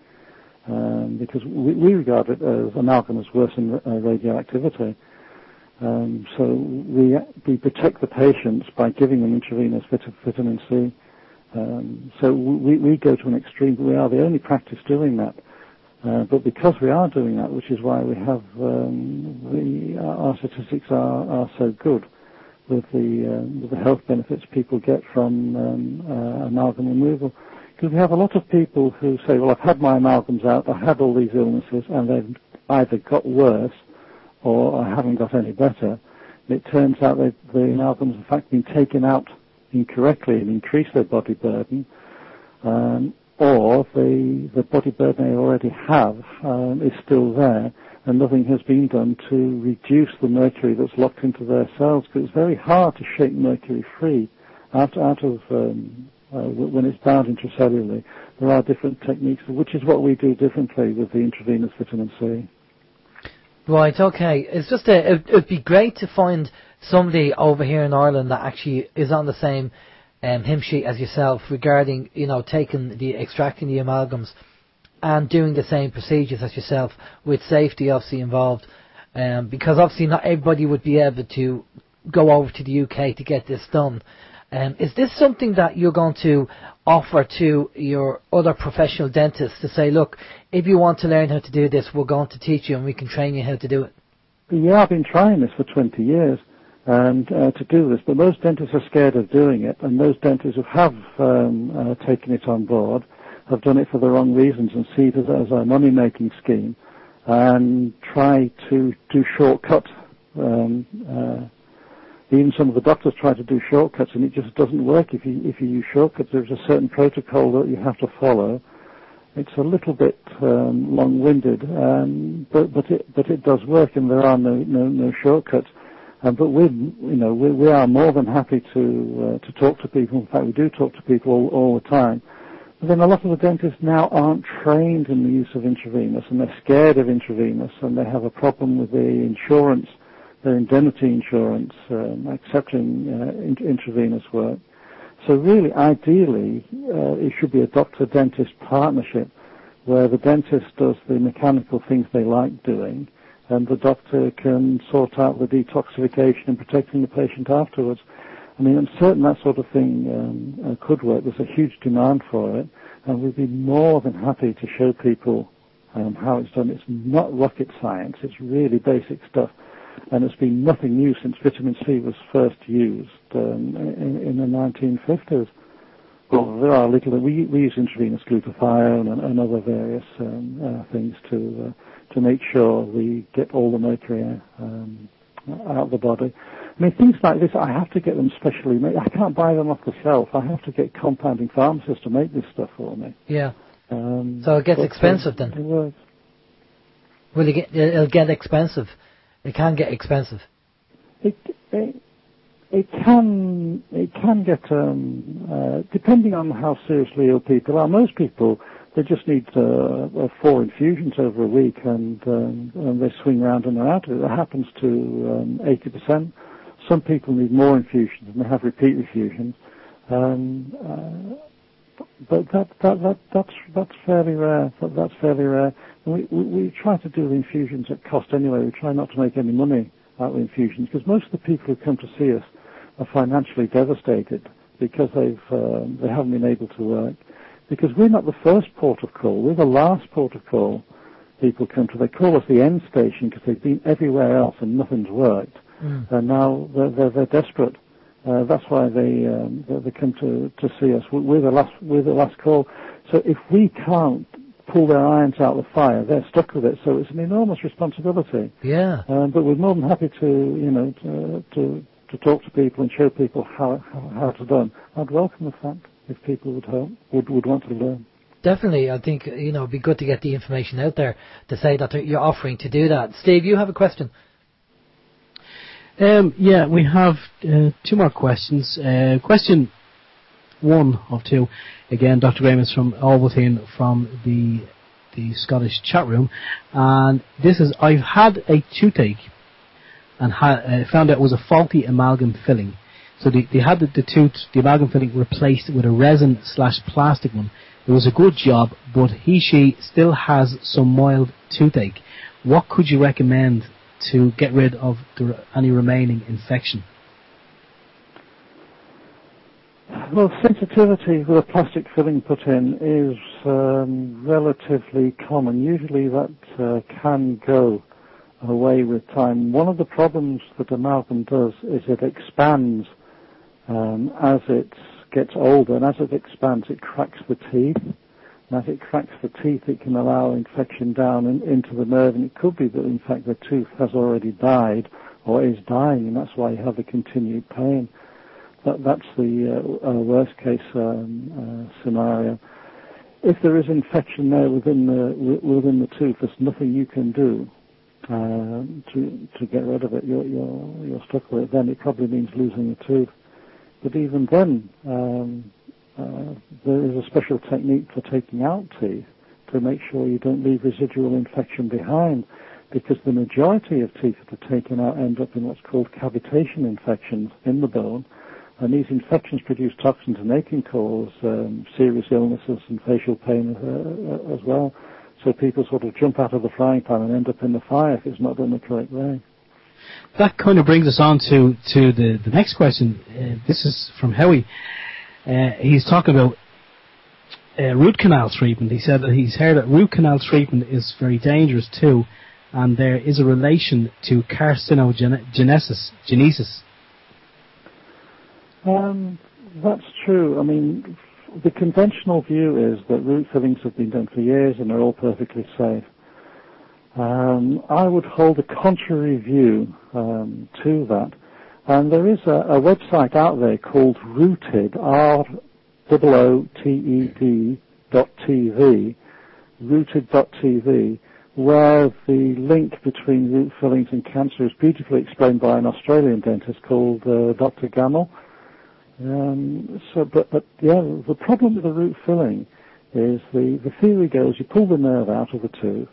because we regard it as amalgam as worse than radioactivity. So we protect the patients by giving them intravenous vitamin C. So we go to an extreme. We are the only practice doing that. But because we are doing that, which is why we have our statistics are so good with the health benefits people get from amalgam removal. Because we have a lot of people who say, well, I've had my amalgams out, I've had all these illnesses, and they've either got worse or I haven't got any better. And it turns out that the amalgams have in fact been taken out incorrectly and increased their body burden, or the body burden they already have is still there, and nothing has been done to reduce the mercury that's locked into their cells, because it's very hard to shake mercury free out of when it's bound intracellularly. There are different techniques, which is what we do differently with the intravenous vitamin C. Right, okay. It's just it'd be great to find somebody over here in Ireland that actually is on the same hymn sheet as yourself regarding, extracting the amalgams and doing the same procedures as yourself, with safety obviously involved, because obviously not everybody would be able to go over to the UK to get this done. Is this something that you're going to offer to your other professional dentists to say, look, if you want to learn how to do this, we're going to teach you and we can train you how to do it? Yeah, I've been trying this for 20 years and to do this, but most dentists are scared of doing it, and those dentists who have taken it on board have done it for the wrong reasons and see it as a money-making scheme and try to do shortcuts. Even some of the doctors try to do shortcuts, and it just doesn't work. If you use shortcuts, there's a certain protocol that you have to follow. It's a little bit long-winded, but it does work, and there are no shortcuts. But we are more than happy to talk to people. In fact, we do talk to people all the time. But then a lot of the dentists now aren't trained in the use of intravenous, and they're scared of intravenous, and they have a problem with the insurance, their indemnity insurance, accepting intravenous work. So really, ideally, it should be a doctor-dentist partnership where the dentist does the mechanical things they like doing, and the doctor can sort out the detoxification and protecting the patient afterwards. I mean, I'm certain that sort of thing could work. There's a huge demand for it, and we'd be more than happy to show people how it's done. It's not rocket science. It's really basic stuff. And it's been nothing new since vitamin C was first used in the 1950s. Well, there are we use intravenous glutathione and other various things to make sure we get all the mercury out of the body. I mean, things like this, I have to get them specially made. I can't buy them off the shelf. I have to get compounding pharmacists to make this stuff for me. Yeah. So it gets expensive then? It works. Well, it'll get expensive. It can get expensive. It can get depending on how seriously ill people are. Most people, they just need 4 infusions over a week, and they swing round and they're out of it. That happens to 80%. Some people need more infusions and they have repeat infusions. But that's fairly rare. That's fairly rare. We try to do the infusions at cost anyway. We try not to make any money out of the infusions, because most of the people who come to see us are financially devastated because they haven't been able to work. Because we're not the first port of call. We're the last port of call people come to. They call us the end station because they've been everywhere else and nothing's worked. And now they're desperate. That's why they come to see us. We're the last call. So if we can't pull their irons out of the fire, they're stuck with it. So it's an enormous responsibility. Yeah. But we're more than happy to talk to people and show people how it's done. I'd welcome the fact if people would want to learn. Definitely, I think it'd be good to get the information out there to say that you're offering to do that. Steve, you have a question? Yeah, we have 2 more questions. Question 1 of 2. Again, Dr. Graeme is from Ovaltine from the Scottish chat room. And this is, I've had a toothache and found out it was a faulty amalgam filling. So they had the amalgam filling replaced with a resin/plastic one. It was a good job, but she still has some mild toothache. What could you recommend to get rid of any remaining infection? Well, sensitivity with a plastic filling put in is relatively common. Usually that can go away with time. One of the problems that amalgam does is it expands as it gets older, and as it expands it cracks the teeth. And as it cracks the teeth it can allow infection down into the nerve, and it could be that in fact the tooth has already died or is dying, and that's why you have the continued pain. That's the worst case scenario. If there is infection there within the tooth, there's nothing you can do to get rid of it. You're stuck with it. Then it probably means losing a tooth. But even then, there is a special technique for taking out teeth to make sure you don't leave residual infection behind, because the majority of teeth that are taken out end up in what's called cavitation infections in the bone. And these infections produce toxins, and they can cause serious illnesses and facial pain as well. So people sort of jump out of the frying pan and end up in the fire if it's not done the correct way. That kind of brings us on to the next question. This is from Howie. He's talking about root canal treatment. He said that he's heard that root canal treatment is very dangerous too, and there is a relation to carcinogenesis. That's true. I mean, the conventional view is that root fillings have been done for years and are all perfectly safe. I would hold a contrary view to that. And there is a website out there called Rooted, ROOTED.TV, rooted.tv, where the link between root fillings and cancer is beautifully explained by an Australian dentist called Dr. Gamble. The problem with the root filling is the theory goes you pull the nerve out of the tooth,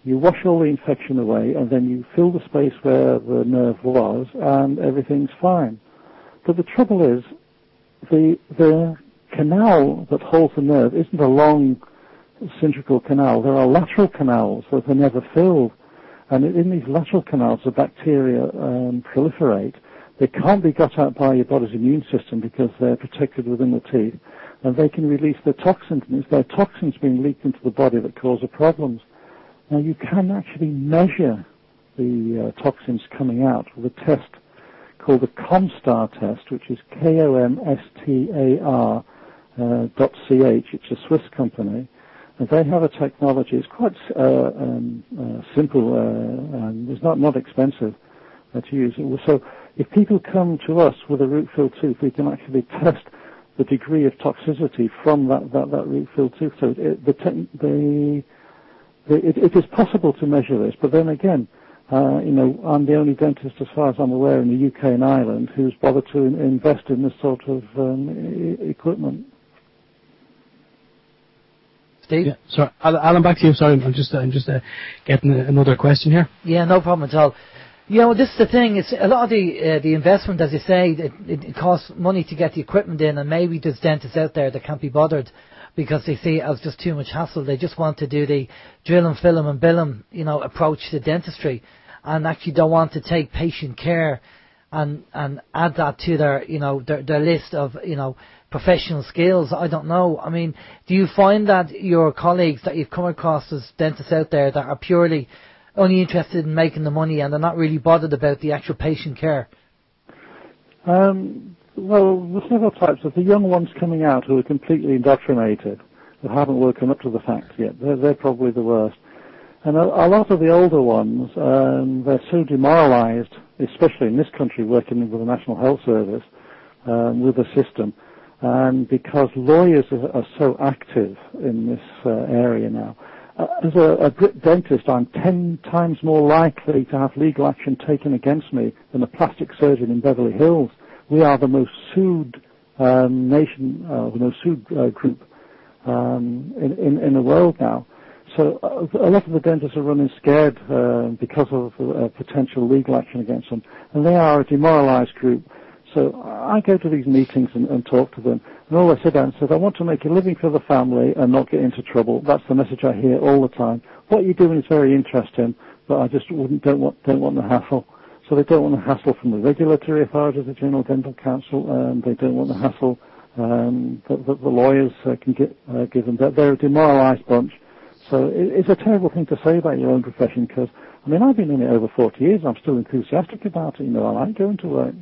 you wash all the infection away, and then you fill the space where the nerve was, and everything's fine. But the trouble is, the canal that holds the nerve isn't a long cylindrical canal. There are lateral canals that are never filled, and in these lateral canals the bacteria proliferate. They can't be got out by your body's immune system because they're protected within the teeth, and they can release their toxins, and it's their toxins being leaked into the body that cause the problems. Now, you can actually measure the toxins coming out with a test called the COMSTAR test, which is KOMSTAR.ch. It's a Swiss company, and they have a technology. It's quite simple, and it's not expensive to use. So if people come to us with a root-filled tooth, we can actually test the degree of toxicity from that root-filled tooth. So it is possible to measure this, but then again, I'm the only dentist, as far as I'm aware, in the UK and Ireland who's bothered to invest in this sort of equipment. Steve? Yeah, sorry, Alan, back to you. Sorry, I'm just getting another question here. Yeah, no problem at all. You know, this is the thing. It's a lot of the investment, as you say, it costs money to get the equipment in, and maybe there's dentists out there that can't be bothered because they see it as just too much hassle. They just want to do the drill and fill 'em and bill 'em, approach to dentistry, and actually don't want to take patient care and add that to their list of professional skills. I don't know. I mean, do you find that your colleagues that you've come across as dentists out there that are purely only interested in making the money and they're not really bothered about the actual patient care? Well, there's several types of the young ones coming out who are completely indoctrinated, who haven't woken up to the facts yet. They're probably the worst. And a lot of the older ones, they're so demoralized, especially in this country working with the National Health Service, with the system. And because lawyers are so active in this area now, as a Brit dentist, I'm 10 times more likely to have legal action taken against me than a plastic surgeon in Beverly Hills. We are the most sued nation, the most sued group in the world now. So a lot of the dentists are running scared because of potential legal action against them, and they are a demoralized group. So I go to these meetings and talk to them, and all I sit down and said, I want to make a living for the family and not get into trouble. That's the message I hear all the time. What you're doing is very interesting, but I just don't want the hassle. So they don't want the hassle from the regulatory authorities, the General Dental Council, and they don't want the hassle that the lawyers can give them. They're a demoralized bunch. So it's a terrible thing to say about your own profession, because, I mean, I've been in it over 40 years. I'm still enthusiastic about it. You know, I like going to work.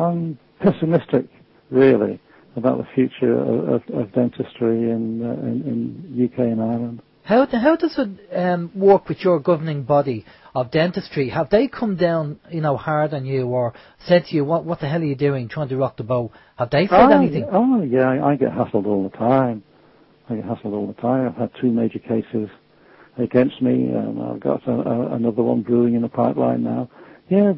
I'm pessimistic, really, about the future of dentistry in UK and Ireland. How does it work with your governing body of dentistry? Have they come down, hard on you, or said to you, what the hell are you doing, trying to rock the boat? Have they said anything? Oh, yeah, I get hassled all the time. I've had 2 major cases against me. I've got another one brewing in the pipeline now. Yeah,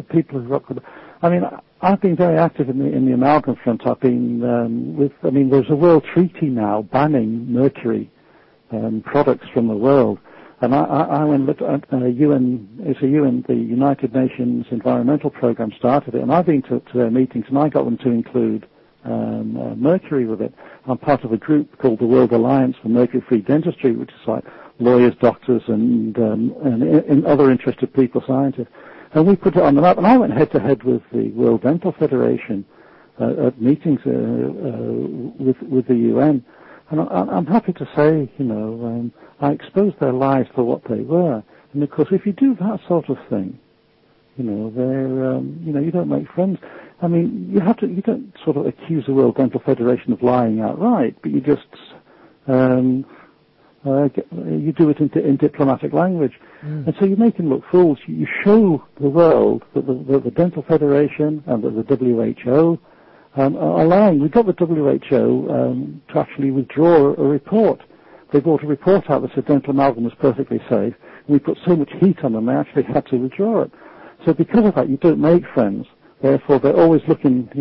people have rocked the boat. I mean, I've been very active in the amalgam front. I've been there's a world treaty now banning mercury products from the world. And I went and looked at the United Nations Environmental Programme started it, and I've been to their meetings, and I got them to include mercury with it. I'm part of a group called the World Alliance for Mercury-Free Dentistry, which is like lawyers, doctors, and other interested people, scientists. And we put it on the map, and I went head-to-head with the World Dental Federation at meetings with the UN. And I'm happy to say, I exposed their lives for what they were. And of course, if you do that sort of thing, you don't make friends. I mean, you don't sort of accuse the World Dental Federation of lying outright, but you just, you do it in diplomatic language. And so you make them look fools. You show the world that the Dental Federation and that the WHO are lying. We got the WHO to actually withdraw a report. They brought a report out that said dental amalgam was perfectly safe, and we put so much heat on them they actually had to withdraw it. So because of that, you don't make friends. Therefore, they're always looking, to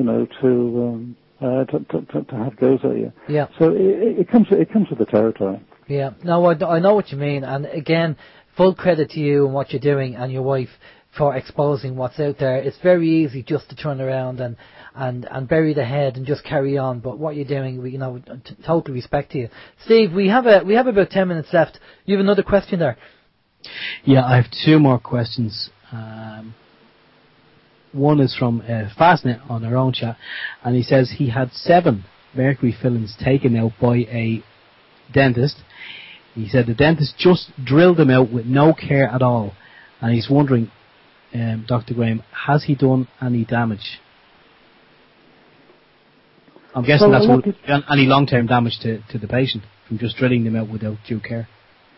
have goes at you. Yeah. So it comes with the territory. Yeah. No, I know what you mean, and again, full credit to you and what you're doing and your wife for exposing what's out there. It's very easy just to turn around and bury the head and just carry on. But what you're doing, total respect to you. Steve, we have about 10 minutes left. You have another question there? Yeah, I have 2 more questions. One is from Fastnet on our own chat, and he says he had 7 mercury fillings taken out by a dentist. He said the dentist just drilled them out with no care at all, and he's wondering, Dr. Graeme, has he done any damage? I'm guessing that's any long-term damage to the patient from just drilling them out without due care.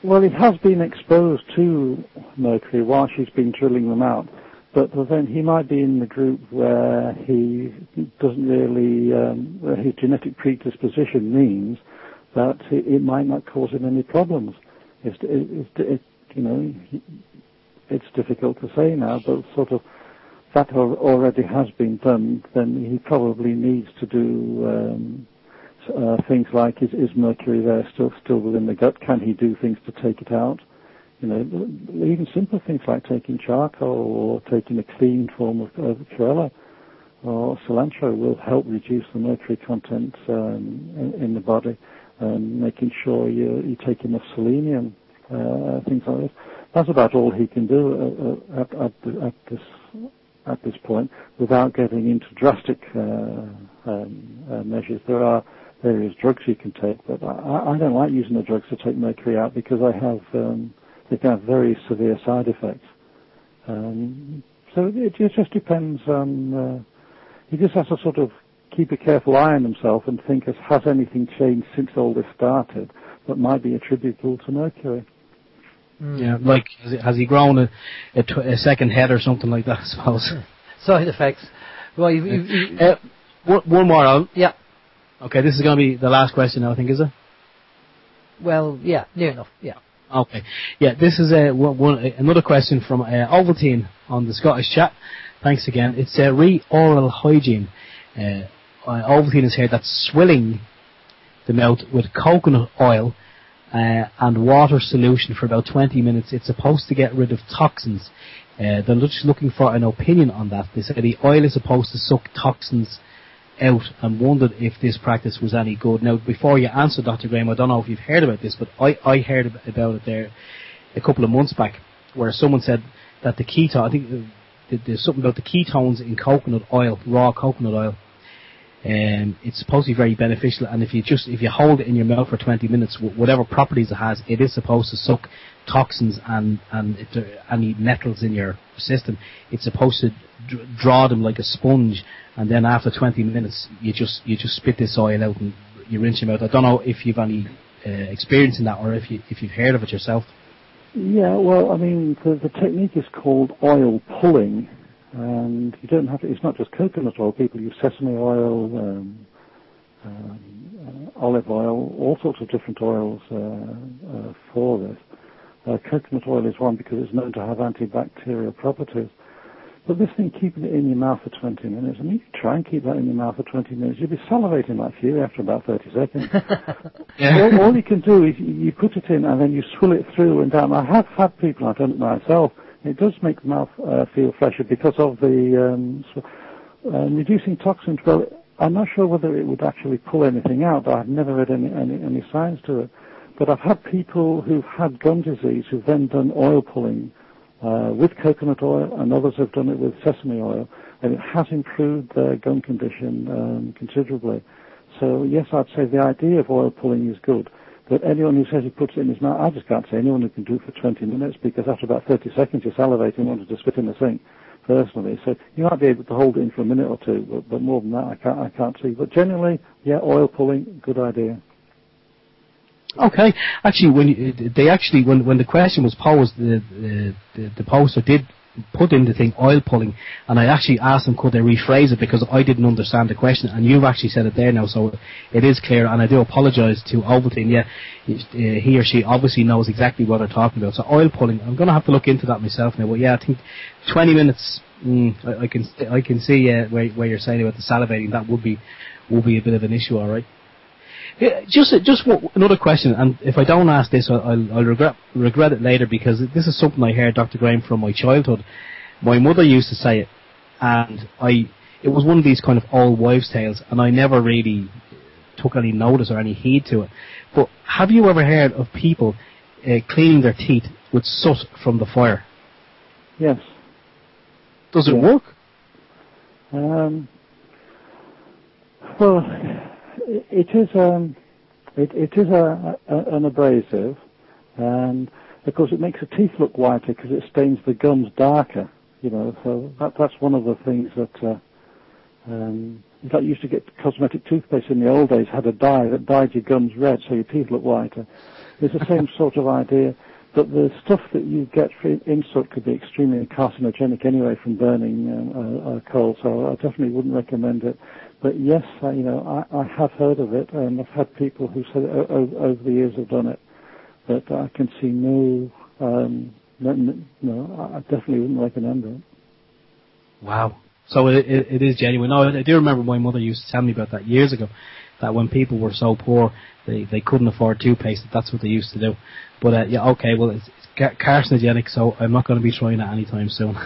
Well, he has been exposed to mercury while she's been drilling them out, but then he might be in the group where he doesn't really, where his genetic predisposition means that it might not cause him any problems. It's difficult to say now, but sort of that already has been done. Then he probably needs to do things like is mercury there still within the gut? Can he do things to take it out? Even simple things like taking charcoal or taking a clean form of chlorella or cilantro will help reduce the mercury content in the body. Making sure you take enough selenium, things like this. That's about all he can do at this point, without getting into drastic measures. There are various drugs you can take, but I don't like using the drugs to take mercury out because they can have very severe side effects. So it just depends on. He just has to sort of keep a careful eye on himself and think, has anything changed since all this started that might be attributable to mercury? Yeah, like has he grown a second head or something like that, I suppose. Side effects. Well, one more. Yeah. Okay, this is going to be the last question now, I think, is it? Well, yeah, near enough, yeah. Okay. Yeah, this is another question from Ovaltine on the Scottish chat. Thanks again. It's oral hygiene. Ovaltine has heard that swilling the mouth with coconut oil and water solution for about 20 minutes, it's supposed to get rid of toxins. They're just looking for an opinion on that. They say the oil is supposed to suck toxins out, and wondered if this practice was any good. Now, before you answer, Dr. Graeme, I don't know if you've heard about this, but I heard about it there a couple of months back, where someone said that the ketone, I think there's something about the ketones in coconut oil, raw coconut oil, it's supposed to be very beneficial, and if you hold it in your mouth for 20 minutes, whatever properties it has, it is supposed to suck toxins and if there are any metals in your system, it's supposed to draw them like a sponge, and then after 20 minutes you just spit this oil out and you rinse your mouth. I don't know if you've any experience in that, or if you've heard of it yourself. Yeah, well, I mean, the technique is called oil pulling, and you don't have to, it's not just coconut oil. People use sesame oil, olive oil, all sorts of different oils for this. Coconut oil is one because it's known to have antibacterial properties. But this thing, keeping it in your mouth for 20 minutes, I mean, you can try and keep that in your mouth for 20 minutes. You'll be salivating like you after about 30 seconds. Yeah. All you can do is you put it in and then you swill it through and down. I have had people, I've done it myself. It does make the mouth feel fresher because of the reducing toxins. Well, I'm not sure whether it would actually pull anything out. I've never read any science to it. But I've had people who've had gum disease who've then done oil pulling with coconut oil, and others have done it with sesame oil, and it has improved their gum condition considerably. So yes, I'd say the idea of oil pulling is good, but anyone who says he puts it in his mouth, I just can't say anyone who can do it for 20 minutes, because after about 30 seconds you're salivating and wanting to spit in the sink, personally. So you might be able to hold it in for a minute or two, but more than that I can't see. But generally, yeah, oil pulling, good idea. Okay. Actually, when the question was posed, the poster did put in the thing oil pulling, and I actually asked them could they rephrase it because I didn't understand the question, and you've actually said it there now, so it is clear. And I do apologise to Ovaltine. Yeah, he or she obviously knows exactly what they're talking about. So oil pulling, I'm going to have to look into that myself now. But yeah, I think 20 minutes. I can see where you're saying about the salivating. That would be a bit of an issue. All right. Yeah, just another question, and if I don't ask this, I'll regret it later, because this is something I heard, Dr. Graeme, from my childhood. My mother used to say it, and it was one of these kind of old wives' tales, and I never really took any notice or any heed to it. But have you ever heard of people cleaning their teeth with soot from the fire? Yes. Does it work? Well, it is an abrasive, and of course it makes the teeth look whiter because it stains the gums darker. You know, so that's one of the things that. In fact, you used to get cosmetic toothpaste in the old days had a dye that dyed your gums red, so your teeth look whiter. It's the same sort of idea, but the stuff that you get in soot could be extremely carcinogenic anyway from burning coal. So I definitely wouldn't recommend it. But yes, I have heard of it, and I've had people who said over the years have done it. But I can see no, I definitely wouldn't recommend it. Wow. So it is genuine. No, I do remember my mother used to tell me about that years ago, that when people were so poor, they couldn't afford toothpaste, that's what they used to do. But yeah, okay, well, it's carcinogenic, so I'm not going to be trying that anytime soon.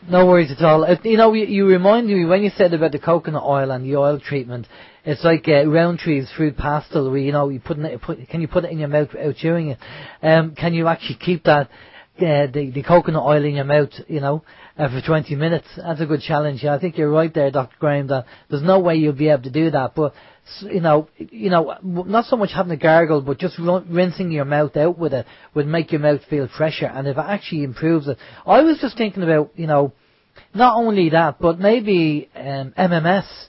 No worries at all. You remind me when you said about the coconut oil and the oil treatment. It's like Roundtree's fruit pastel, where you can you put it in your mouth without chewing it? Can you actually keep that the coconut oil in your mouth, for 20 minutes? That's a good challenge. Yeah, I think you're right there, Dr. Graeme, that there's no way you'll be able to do that. But not so much having a gargle, but just rinsing your mouth out with it would make your mouth feel fresher, and if it actually improves it. I was just thinking about, not only that, but maybe MMS,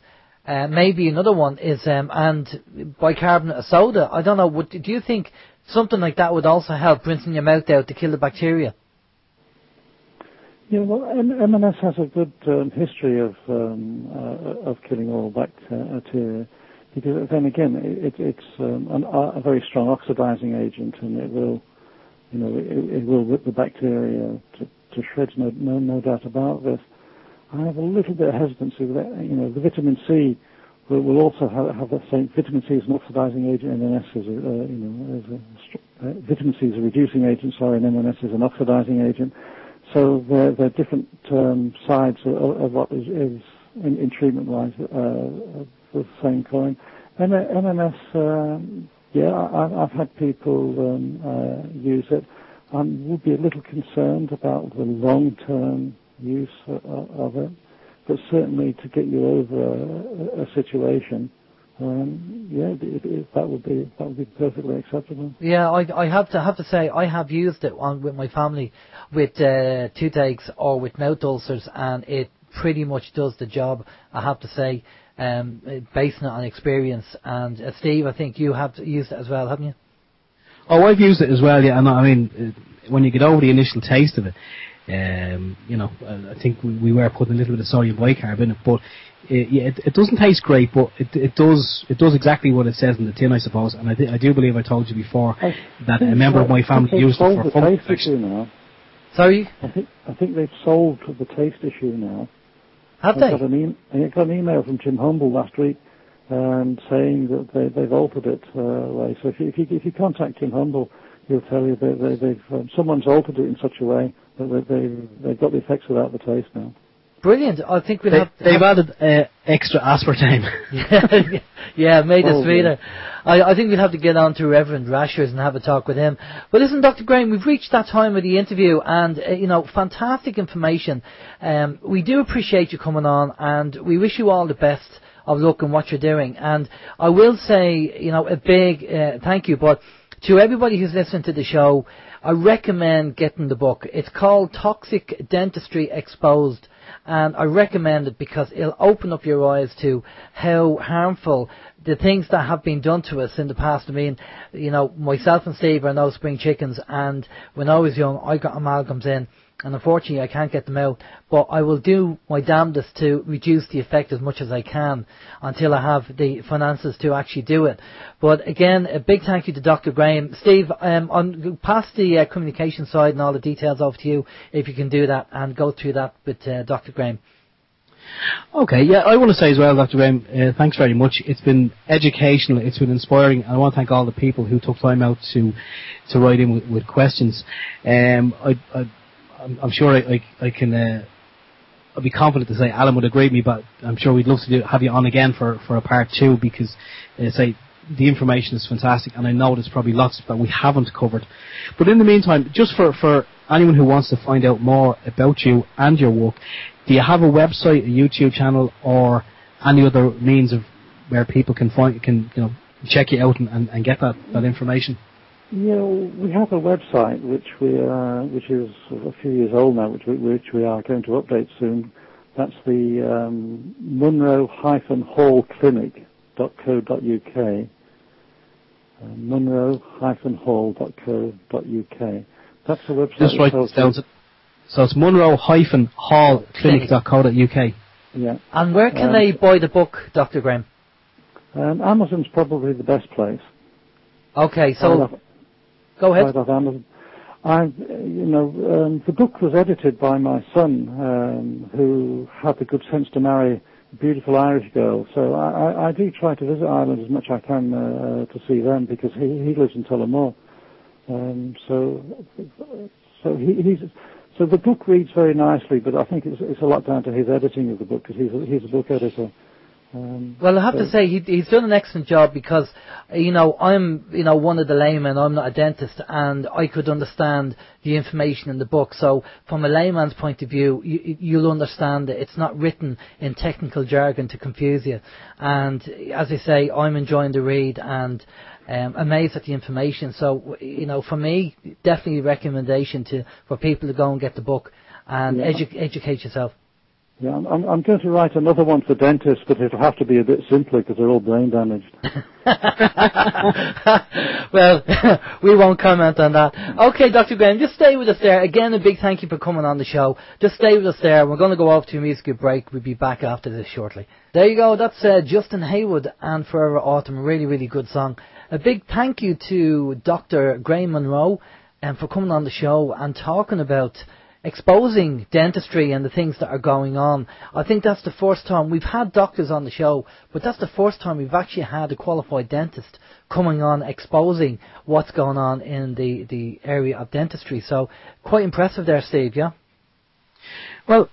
maybe another one is and bicarbonate of soda. I don't know. Do you think something like that would also help rinsing your mouth out to kill the bacteria? Yeah, well, M&S has a good history of killing all bacteria, because then again, it's a very strong oxidizing agent, and it will rip the bacteria to shreds. No doubt about this. I have a little bit of hesitancy with that. The vitamin C will also have that same. Vitamin C is an oxidizing agent, and M&S is vitamin C is a reducing agent. And M&S is an oxidizing agent. So they're different sides of what is in treatment-wise the same coin. M&S, I've had people use it. I would be a little concerned about the long-term use of it, but certainly to get you over a situation, that would be perfectly acceptable. Yeah, I have to say I have used it with my family with toothaches or with mouth ulcers, and it pretty much does the job. I have to say, basing it on experience. And Steve, I think you have used it as well, haven't you? Oh, I've used it as well. Yeah, and I mean, when you get over the initial taste of it, I think we were putting a little bit of sodium bicarb in it, but it doesn't taste great, but it does exactly what it says in the tin, I suppose. And I do believe I told you before that a member of my family used it for fungal infection. Sorry? I think they've solved the taste issue now. Have they? I got an email from Jim Humble last week saying that they've altered it way. So if you contact Jim Humble, he'll tell you that someone's altered it in such a way that they've got the effects without the taste now. Brilliant. I think they've added extra aspartame. yeah, made it sweeter. I think we'll have to get on to Reverend Rashers and have a talk with him. But listen, Dr. Graeme, we've reached that time of the interview, and fantastic information. We do appreciate you coming on, and we wish you all the best of luck in what you're doing. And I will say, a big thank you, but to everybody who's listening to the show, I recommend getting the book. It's called Toxic Dentistry Exposed, and I recommend it because it'll open up your eyes to how harmful the things that have been done to us in the past. I mean, myself and Steve are no spring chickens, and when I was young, I got amalgams in, and unfortunately I can't get them out, but I will do my damnedest to reduce the effect as much as I can until I have the finances to actually do it. But again, a big thank you to Dr. Graeme. Steve, on pass the communication side and all the details over to you, if you can do that, and go through that with Dr. Graeme. Okay, yeah, I want to say as well, Dr. Graeme, thanks very much. It's been educational, it's been inspiring, and I want to thank all the people who took time out to write in with questions. I'm sure I can. I'll be confident to say Alan would agree with me, but I'm sure we'd love to have you on again for a part 2, because the information is fantastic, and I know there's probably lots that we haven't covered. But in the meantime, just for anyone who wants to find out more about you and your work, do you have a website, a YouTube channel, or any other means of where people can check you out and get that information? Yeah, we have a website which is a few years old now, which we are going to update soon. That's the Munro-Hall-Clinic.co.uk. Munro-Hall.co.uk. That's the website. Just write this down. So it's Munro-Hall-Clinic.co.uk. Yeah. And where can they buy the book, Dr. Graeme? Amazon's probably the best place. Okay, so go ahead. Right off Amazon. The book was edited by my son, who had the good sense to marry a beautiful Irish girl. So I do try to visit Ireland as much as I can to see them, because he lives in Tullamore. So the book reads very nicely, but I think it's a lot down to his editing of the book, because he's a book editor. Well, I have to say he's done an excellent job, because I'm one of the laymen. I'm not a dentist, and I could understand the information in the book. So from a layman's point of view, you'll understand that it's not written in technical jargon to confuse you. And as I say, I'm enjoying the read and amazed at the information. So for me, definitely a recommendation for people to go and get the book and educate yourself. Yeah, I'm going to write another one for dentists, but it'll have to be a bit simpler because they're all brain damaged. Well, we won't comment on that. Okay, Dr. Graeme, just stay with us there. Again, a big thank you for coming on the show. Just stay with us there. We're going to go off to a musical break. We'll be back after this shortly. There you go. That's Justin Hayward and Forever Autumn. A really, really good song. A big thank you to Dr. Graeme Munro for coming on the show and talking about exposing dentistry and the things that are going on. I think that's the first time we've had doctors on the show, but that's the first time we've actually had a qualified dentist coming on exposing what's going on in the area of dentistry. So quite impressive there, Steve, yeah? Well,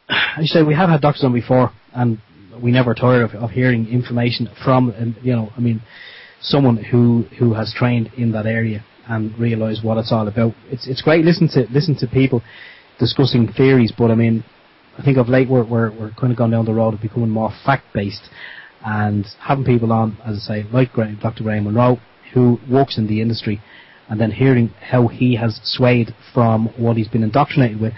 I say we have had doctors on before, and we never tire of hearing information from, someone who has trained in that area and realise what it's all about. It's great listen to people discussing theories, but I think of late we're kind of gone down the road of becoming more fact based, and having people on, as I say, like Dr. Graeme Munro, who works in the industry, and then hearing how he has swayed from what he's been indoctrinated with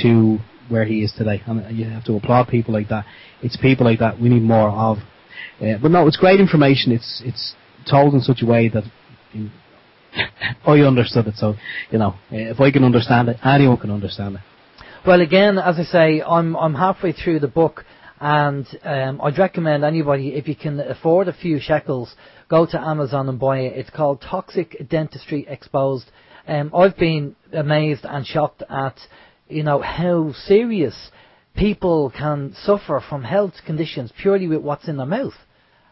to where he is today. And you have to applaud people like that. It's people like that we need more of. But no, it's great information. It's told in such a way that I understood it, so if I can understand it, anyone can understand it. Well, again, as I say, I'm halfway through the book, and I'd recommend anybody, if you can afford a few shekels, go to Amazon and buy it. It's called Toxic Dentistry Exposed. I've been amazed and shocked at how serious people can suffer from health conditions purely with what's in their mouth.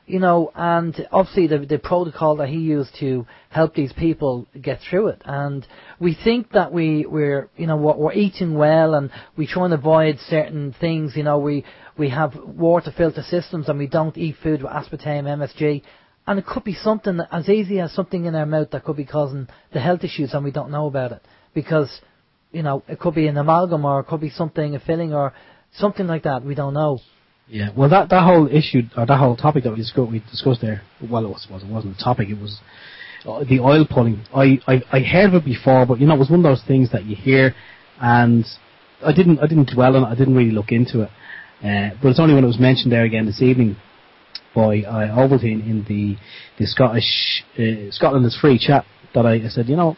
And obviously the protocol that he used to help these people get through it. And we think that we're eating well, and we try and avoid certain things. We have water filter systems, and we don't eat food with aspartame, MSG. And it could be something as easy as something in our mouth that could be causing the health issues, and we don't know about it. Because, it could be an amalgam, or it could be something, a filling, or something like that. We don't know. Yeah, well, that whole issue, or that whole topic that we discussed there, well, it wasn't a topic, it was the oil pulling. I heard of it before, but, it was one of those things that you hear, and I didn't dwell on it, I didn't really look into it. But it's only when it was mentioned there again this evening by Ovaltine in the Scottish Scotland is Free chat that I said, I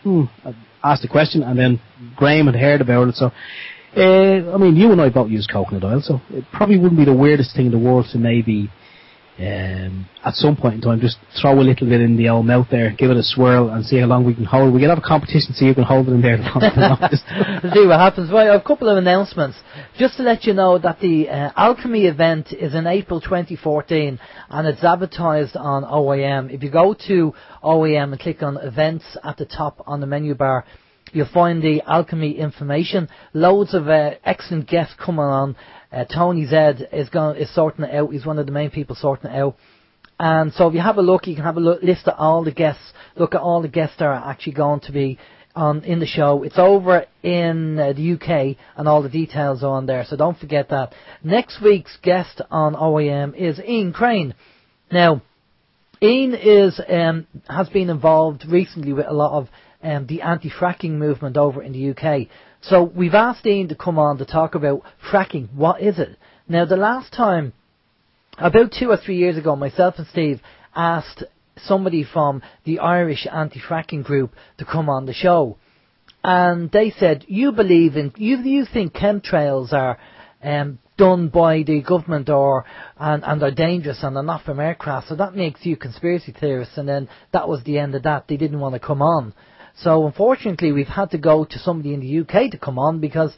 asked the question, and then Graeme had heard about it, so... you and I both use coconut oil, so it probably wouldn't be the weirdest thing in the world to maybe, at some point in time, just throw a little bit in the old mouth there, give it a swirl, and see how long we can hold it. We can have a competition, see who can hold it in there the longest. See what happens. Right, I have a couple of announcements. Just to let you know that the Alchemy event is in April 2014, and it's advertised on OYM. If you go to OYM and click on events at the top on the menu bar, you'll find the Alchemy information. Loads of excellent guests coming on. Tony Zed is sorting it out. He's one of the main people sorting it out. And so if you have a look, you can have a list of all the guests. Look at all the guests that are actually going to be in the show. It's over in the UK, and all the details are on there. So don't forget that. Next week's guest on OAM is Ian Crane. Now, Ian has been involved recently with a lot of the anti-fracking movement over in the UK. So we've asked Ian to come on to talk about fracking. What is it? Now, the last time, about 2 or 3 years ago, myself and Steve asked somebody from the Irish anti-fracking group to come on the show. And they said, you think chemtrails are done by the government and are dangerous and are not from aircraft, so that makes you conspiracy theorists. And then that was the end of that. They didn't want to come on. So unfortunately, we've had to go to somebody in the UK to come on, because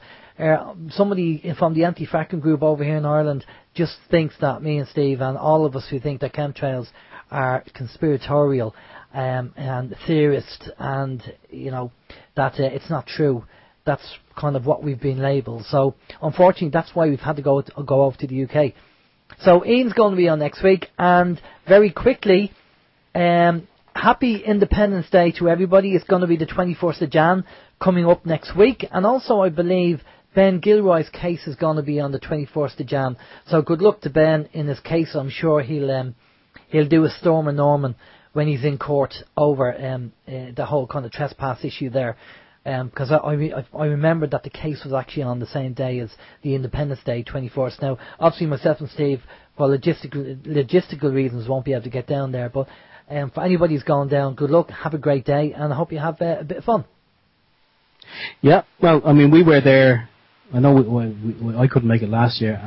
somebody from the anti-fracking group over here in Ireland just thinks that me and Steve and all of us who think that chemtrails are conspiratorial and theorist, and that it's not true. That's kind of what we've been labelled. So unfortunately, that's why we've had to go over to the UK. So Ian's going to be on next week, and very quickly, happy Independence Day to everybody. It's going to be the 21st of Jan coming up next week. And also, I believe Ben Gilroy's case is going to be on the 21st of Jan. So good luck to Ben in his case. I'm sure he'll do a Storm and Norman when he's in court over the whole kind of trespass issue there. because I remember that the case was actually on the same day as the Independence Day, 24th. Now, obviously myself and Steve, for logistical reasons, won't be able to get down there, but for anybody who's gone down, good luck, have a great day, and I hope you have a bit of fun. Yeah, well, I mean, we were there. I know I couldn't make it last year,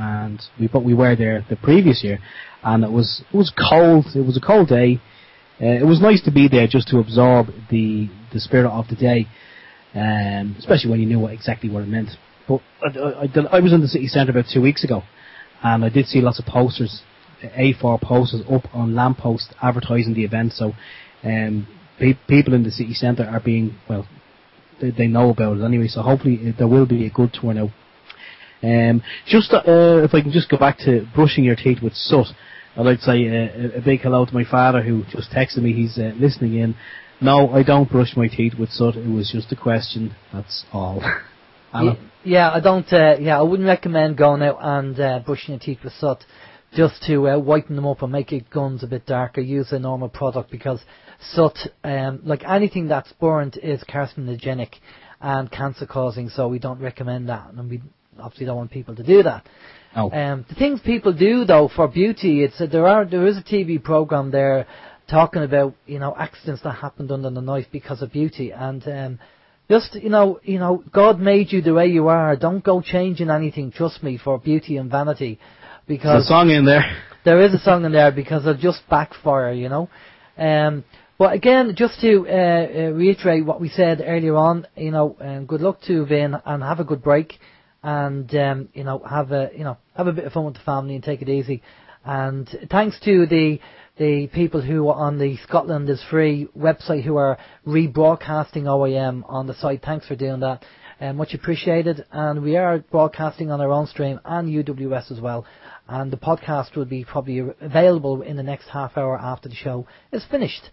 but we were there the previous year, and it was cold. It was a cold day. It was nice to be there just to absorb the spirit of the day, especially when you knew exactly what it meant. But I was in the city centre about 2 weeks ago, and I did see lots of posters, A4 posters up on lampposts advertising the event. So people in the city centre are being, well, they know about it anyway, so hopefully there will be a good turnout. If I can just go back to brushing your teeth with soot, I'd like to say a big hello to my father, who just texted me. He's listening in. No, I don't brush my teeth with soot. It was just a question. That's all. Yeah, I don't. I wouldn't recommend going out and brushing your teeth with soot. Just to whiten them up and make your gums a bit darker, use a normal product, because soot, like anything that's burnt, is carcinogenic and cancer causing, so we don't recommend that, and we obviously don't want people to do that. Oh. The things people do though for beauty, there is a TV program there talking about accidents that happened under the knife because of beauty, and just God made you the way you are. Don't go changing anything, trust me, for beauty and vanity. Because there's a song in there. There is a song in there, because it'll just backfire, But again, just to reiterate what we said earlier on, good luck to Vin, and have a good break, and have a bit of fun with the family and take it easy. And thanks to the people who are on the Scotland is Free website, who are rebroadcasting OYM on the site. Thanks for doing that. Much appreciated. And we are broadcasting on our own stream and UWS as well. And the podcast will be probably available in the next half hour after the show is finished.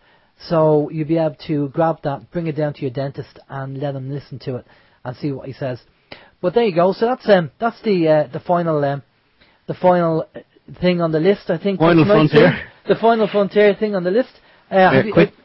So you'll be able to grab that, bring it down to your dentist, and let him listen to it and see what he says. But there you go. So that's the final thing on the list, I think. Final frontier. The final frontier thing on the list.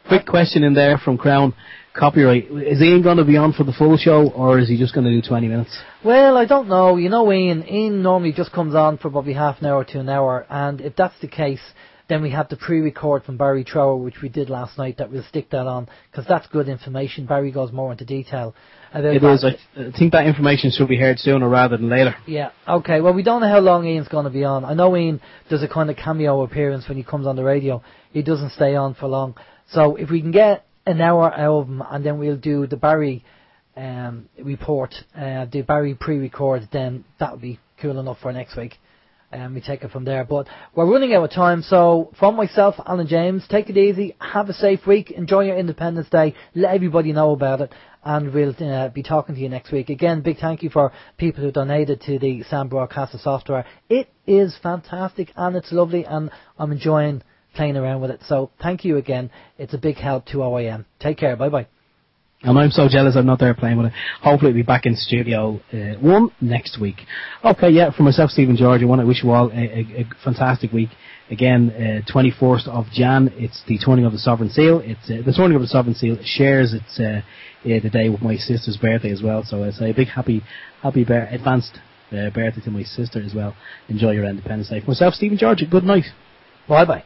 Quick question in there from Crown. Copyright. Is Ian going to be on for the full show, or is he just going to do 20 minutes? Well, I don't know. Ian normally just comes on for probably half an hour to an hour, and if that's the case, then we have the pre-record from Barry Trower, which we did last night, that we'll stick that on, because that's good information. Barry goes more into detail about it. Is. I think that information should be heard sooner rather than later. Yeah, okay. Well, we don't know how long Ian's going to be on. I know Ian does a kind of cameo appearance when he comes on the radio. He doesn't stay on for long. So if we can get an hour out of him, and then we'll do the Barry report, the Barry pre-record, then that would be cool enough for next week. We take it from there. But we're running out of time, so from myself, Alan James, take it easy, have a safe week, enjoy your Independence Day, let everybody know about it, and we'll be talking to you next week. Again, big thank you for people who donated to the Sound Broadcaster software. It is fantastic, and it's lovely, and I'm enjoying playing around with it. So thank you again. It's a big help to OYM. Take care. Bye bye. And I'm so jealous I'm not there playing with it. Hopefully we'll be back in Studio 1 next week. Okay, yeah, for myself, Stephen George, I want to wish you all a fantastic week. Again, 24th of Jan, it's the turning of the Sovereign Seal. It's the turning of the Sovereign Seal shares its the day with my sister's birthday as well. So I say a big happy advanced birthday to my sister as well. Enjoy your Independence Day. For myself, Stephen George, good night. Bye bye.